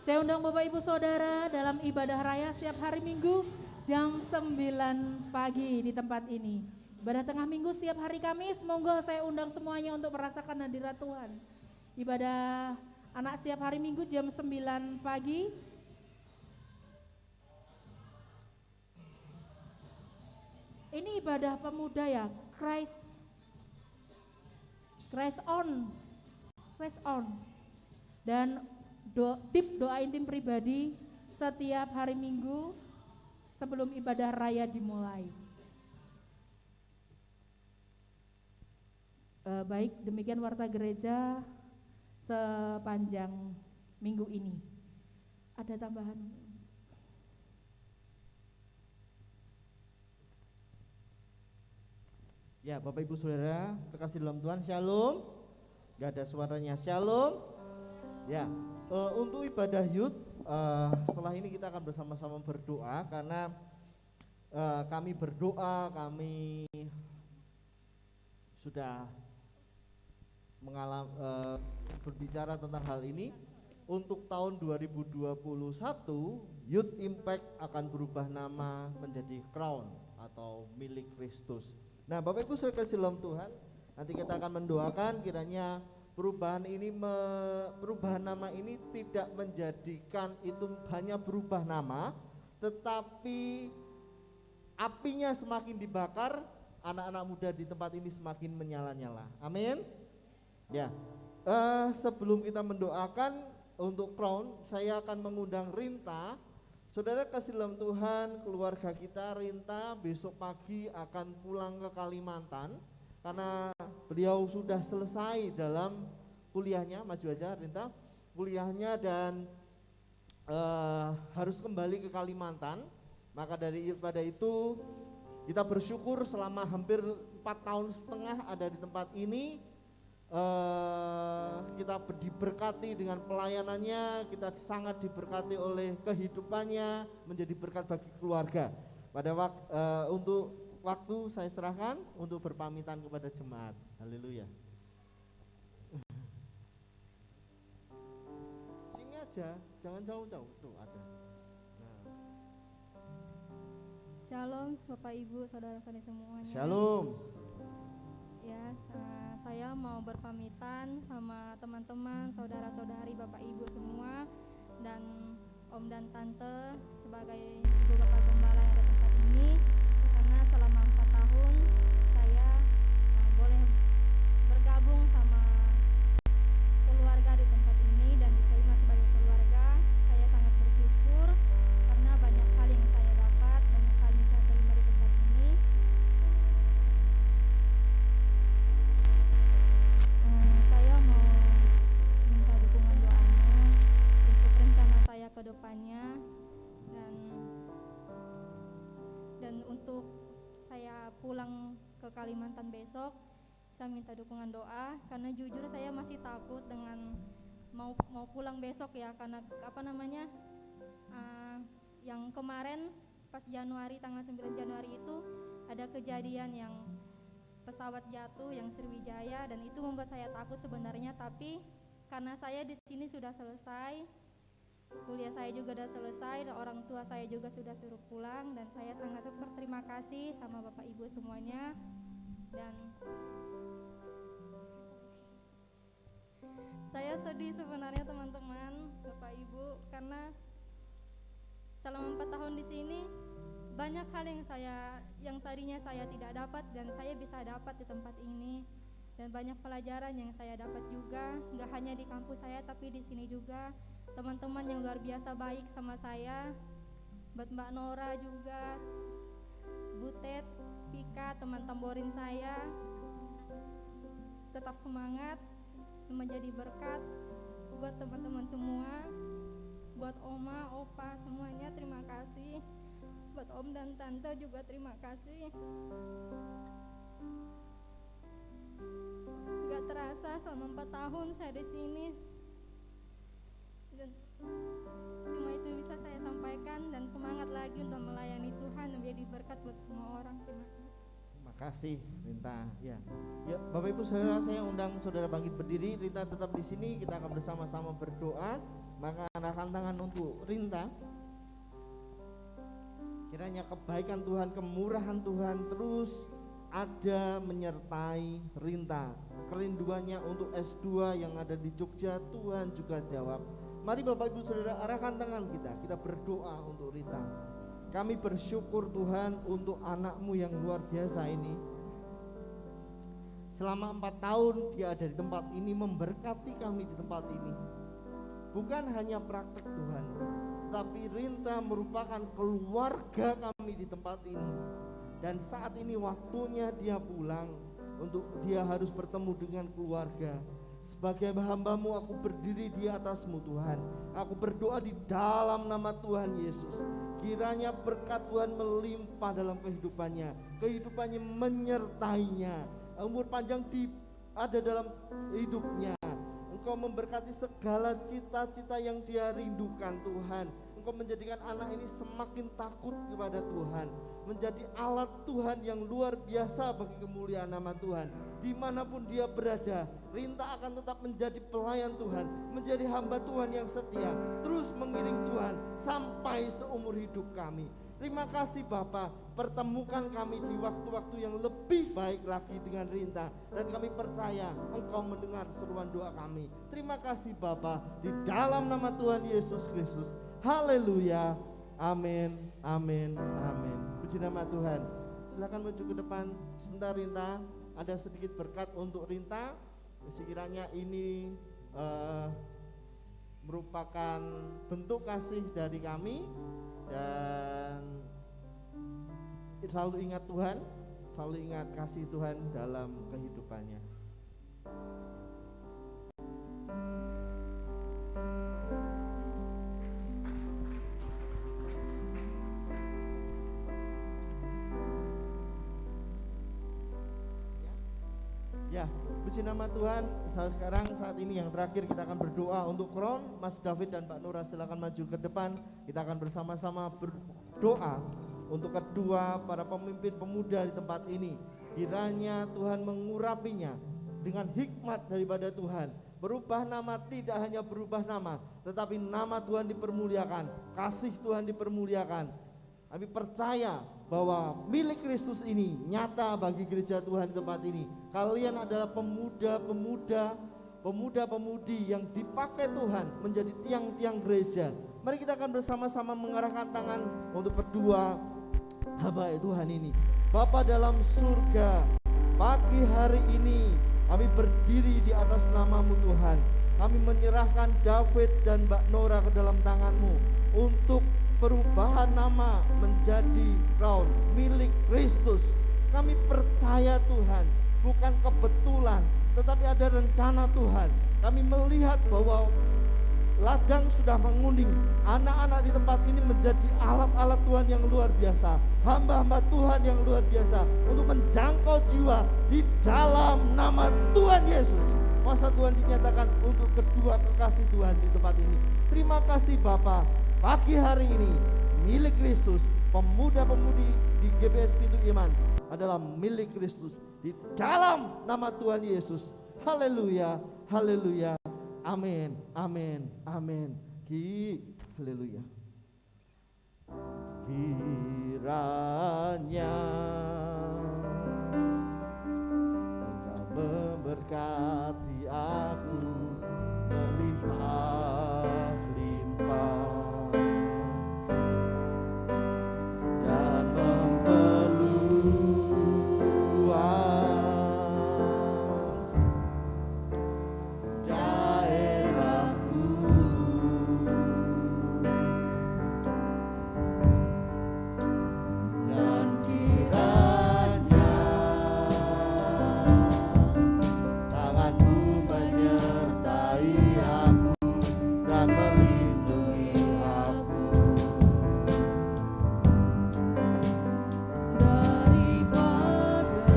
Speaker 1: Saya undang Bapak Ibu Saudara dalam ibadah raya setiap hari Minggu jam 9 pagi di tempat ini. Ibadah tengah minggu setiap hari Kamis, monggo saya undang semuanya untuk merasakan hadirat Tuhan. Ibadah anak setiap hari Minggu jam 9 pagi. Ini ibadah pemuda ya, Christ on. Dan doa intim pribadi setiap hari Minggu sebelum ibadah raya dimulai. Baik, demikian warta gereja sepanjang minggu ini. Ada tambahan?
Speaker 3: Ya, Bapak Ibu Saudara, terkasih dalam Tuhan, Shalom. Gak ada suaranya, Shalom. Ya, untuk ibadah youth, setelah ini kita akan bersama-sama berdoa karena kami kami sudah berbicara tentang hal ini. Untuk tahun 2021, Youth Impact akan berubah nama menjadi Crown atau milik Kristus. Nah, Bapak Ibu saya kasih dalam Tuhan, nanti kita akan mendoakan kiranya perubahan nama ini tidak menjadikan itu hanya berubah nama, tetapi apinya semakin dibakar, anak-anak muda di tempat ini semakin menyala-nyala. Amin. Ya, sebelum kita mendoakan untuk Crown, saya akan mengundang Rinta. Saudara kasih dalam Tuhan, keluarga kita Rinta besok pagi akan pulang ke Kalimantan karena beliau sudah selesai dalam kuliahnya. Maju aja Rinta, kuliahnya, dan harus kembali ke Kalimantan. Maka pada itu kita bersyukur selama hampir 4,5 tahun ada di tempat ini. Kita diberkati dengan pelayanannya, kita sangat diberkati oleh kehidupannya, menjadi berkat bagi keluarga. Pada waktu untuk waktu saya serahkan untuk berpamitan kepada jemaat. Haleluya. Sini aja, jangan jauh-jauh. Tuh ada. Nah.
Speaker 5: Shalom Bapak Ibu, saudara-saudari semuanya.
Speaker 3: Shalom.
Speaker 5: Ya, saya mau berpamitan sama teman-teman, saudara-saudari, Bapak Ibu semua, dan Om dan Tante sebagai Ibu Bapak Gembala yang ada tempat ini, karena selama 4 tahun saya boleh bergabung sama keluarga di tempat ini dan diterima sebagai keluarga. Saya sangat bersyukur karena banyak hal yang saya dapat, banyak hal yang saya terima di tempat ini. Saya mau minta dukungan doanya untuk rencana saya ke depannya, dan untuk saya pulang ke Kalimantan besok, saya minta dukungan doa karena jujur saya masih takut dengan mau pulang besok ya, karena yang kemarin pas Januari, tanggal 9 Januari itu ada kejadian yang pesawat jatuh yang Sriwijaya, dan itu membuat saya takut sebenarnya. Tapi karena saya di sini sudah selesai, kuliah saya juga sudah selesai, dan orang tua saya juga sudah suruh pulang, dan saya sangat berterima kasih sama Bapak Ibu semuanya. Dan saya sedih sebenarnya teman-teman, Bapak Ibu, karena selama 4 tahun di sini banyak hal yang tadinya saya tidak dapat dan saya bisa dapat di tempat ini, dan banyak pelajaran yang saya dapat juga, nggak hanya di kampus saya tapi di sini juga. Teman-teman yang luar biasa baik sama saya, buat Mbak Nora juga, Butet, Pika, teman tamborin saya, tetap semangat, menjadi berkat buat teman-teman semua, buat Oma, Opa semuanya terima kasih, buat Om dan Tante juga terima kasih. Gak terasa selama 4 tahun saya di sini, dan cuma itu bisa saya sampaikan, dan semangat lagi untuk melayani Tuhan dan menjadi berkat buat semua orang. Terima kasih.
Speaker 3: Terima kasih Rinta. Ya, Bapak Ibu Saudara, saya undang saudara bangkit berdiri. Rinta tetap di sini, kita akan bersama-sama berdoa. Maka arahkan tangan untuk Rinta. Kiranya kebaikan Tuhan, kemurahan Tuhan terus ada menyertai Rinta. Kerinduannya untuk S2 yang ada di Jogja, Tuhan juga jawab. Mari Bapak Ibu Saudara, arahkan tangan kita berdoa untuk Rinta. Kami bersyukur Tuhan untuk anak-Mu yang luar biasa ini. Selama 4 tahun dia ada di tempat ini, memberkati kami di tempat ini. Bukan hanya praktek Tuhan, tapi Rinta merupakan keluarga kami di tempat ini. Dan saat ini waktunya dia pulang, untuk dia harus bertemu dengan keluarga. Sebagai hamba-Mu, aku berdiri di atas-Mu Tuhan. Aku berdoa di dalam nama Tuhan Yesus, kiranya berkat Tuhan melimpah dalam kehidupannya menyertainya, umur panjang ada dalam hidupnya. Engkau memberkati segala cita-cita yang dia rindukan Tuhan. Engkau menjadikan anak ini semakin takut kepada Tuhan, menjadi alat Tuhan yang luar biasa bagi kemuliaan nama Tuhan. Dimanapun dia berada, Rinta akan tetap menjadi pelayan Tuhan, menjadi hamba Tuhan yang setia, terus mengiring Tuhan sampai seumur hidup kami. Terima kasih Bapa, pertemukan kami di waktu-waktu yang lebih baik lagi dengan Rinta, dan kami percaya Engkau mendengar seruan doa kami. Terima kasih Bapa, di dalam nama Tuhan Yesus Kristus. Haleluya. Amin, amin, amin. Puji nama Tuhan. Silakan maju ke depan sebentar Rinta. Ada sedikit berkat untuk Rinta. Sekiranya ini merupakan bentuk kasih dari kami, dan selalu ingat Tuhan, selalu ingat kasih Tuhan dalam kehidupannya. Ya, puji nama Tuhan. Sekarang saat ini yang terakhir kita akan berdoa untuk Kron. Mas David dan Mbak Nora silakan maju ke depan. Kita akan bersama-sama berdoa Untuk kedua, para pemimpin pemuda di tempat ini, kiranya Tuhan mengurapinya dengan hikmat daripada Tuhan. Berubah nama tidak hanya berubah nama, tetapi nama Tuhan dipermuliakan, kasih Tuhan dipermuliakan. Kami percaya bahwa milik Kristus ini nyata bagi gereja Tuhan di tempat ini. Kalian adalah pemuda-pemudi yang dipakai Tuhan menjadi tiang-tiang gereja. Mari kita akan bersama-sama mengarahkan tangan untuk berdoa hamba Tuhan ini. Bapa dalam surga, pagi hari ini kami berdiri di atas nama-Mu Tuhan. Kami menyerahkan David dan Mbak Nora ke dalam tangan-Mu untuk perubahan nama menjadi Crown milik Kristus. Kami percaya Tuhan, bukan kebetulan, tetapi ada rencana Tuhan. Kami melihat bahwa ladang sudah menguning, anak-anak di tempat ini menjadi alat-alat Tuhan yang luar biasa, hamba-hamba Tuhan yang luar biasa untuk menjangkau jiwa di dalam nama Tuhan Yesus. Kuasa Tuhan dinyatakan untuk kedua kekasih Tuhan di tempat ini. Terima kasih Bapa, pagi hari ini milik Kristus, pemuda-pemudi di GBS Pintu Iman adalah milik Kristus di dalam nama Tuhan Yesus. Haleluya, haleluya. Amin, amin, amin. Haleluya. Kiranya Engkau memberkati aku melimpah-limpah dan memperluas daerahku, dan kiranya tangan-Mu menyertai aku dan melindungi aku
Speaker 1: daripada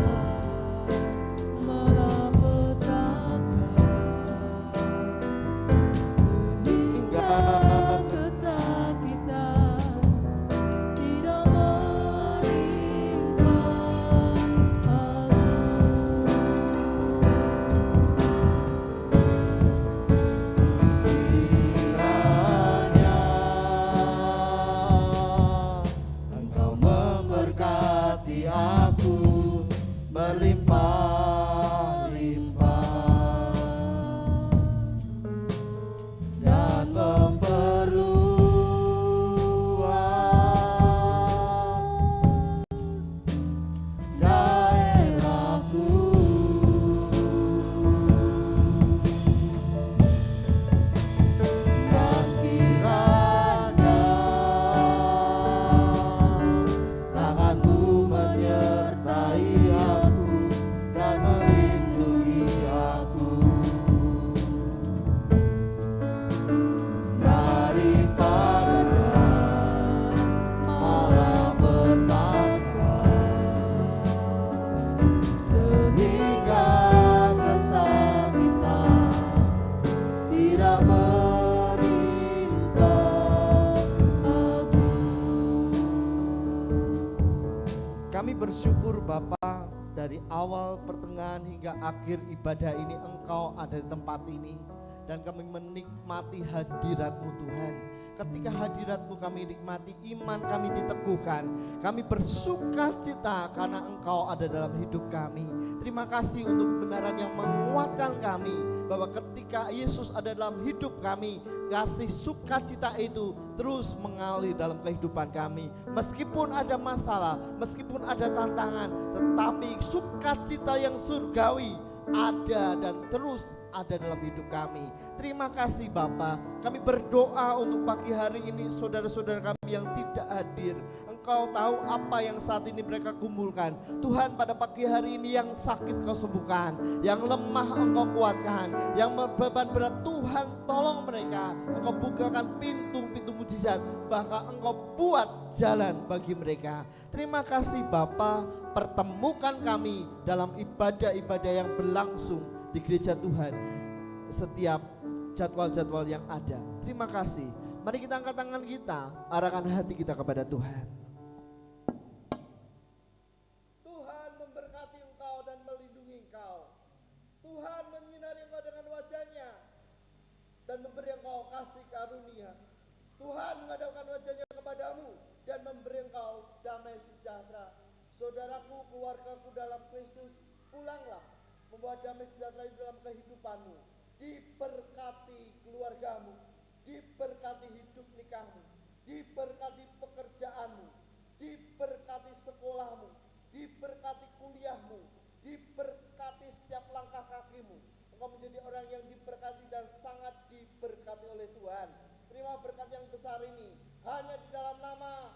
Speaker 1: malapetaka
Speaker 3: hingga
Speaker 1: kesakitan tidak menimpa
Speaker 3: kiranya Engkau memberkati aku berlimpah-limpah dan memperluas daerahku, dan kiranya tangan-Mu menyertai aku dan melindungi aku daripada malapetaka sehingga kesakitan tidak menimpa aku. Kami bersyukur Bapa, dari awal, pertengahan hingga akhir ibadah ini Engkau ada di tempat ini, dan kami menikmati hadirat-Mu Tuhan. Ketika hadirat-Mu kami nikmati, iman kami diteguhkan, kami bersuka cita karena Engkau ada dalam hidup kami. Terima kasih untuk kebenaran yang menguatkan kami, bahwa ketika Yesus ada dalam hidup kami, kasih sukacita itu terus mengalir dalam kehidupan kami. Meskipun ada masalah, meskipun ada tantangan, tetapi sukacita yang surgawi ada dan terus ada dalam hidup kami. Terima kasih Bapa. Kami berdoa untuk pagi hari ini saudara-saudara kami yang tidak hadir. Engkau tahu apa yang saat ini mereka kumpulkan. Tuhan, pada pagi hari ini yang sakit Kau sembuhkan, yang lemah Engkau kuatkan, yang beban berat Tuhan tolong mereka. Engkau bukakan pintu-pintu mujizat, bahkan Engkau buat jalan bagi mereka. Terima kasih Bapa, pertemukan kami dalam ibadah-ibadah yang berlangsung di gereja Tuhan, setiap jadwal-jadwal yang ada. Terima kasih. Mari kita angkat tangan kita, arahkan hati kita kepada Tuhan. dan memberi engkau kasih karunia. Tuhan menghadapkan wajahnya kepadamu dan memberi engkau damai sejahtera. Saudaraku, keluargaku dalam Kristus, pulanglah membawa damai sejahtera di dalam kehidupanmu. Diberkati keluargamu, diberkati hidup nikahmu, diberkati pekerjaanmu, diberkati sekolahmu, diberkati kuliahmu, diberkati setiap langkah kakimu. Engkau menjadi orang yang diberkati dan sangat diberkati oleh Tuhan. Terima berkat yang besar ini hanya di dalam nama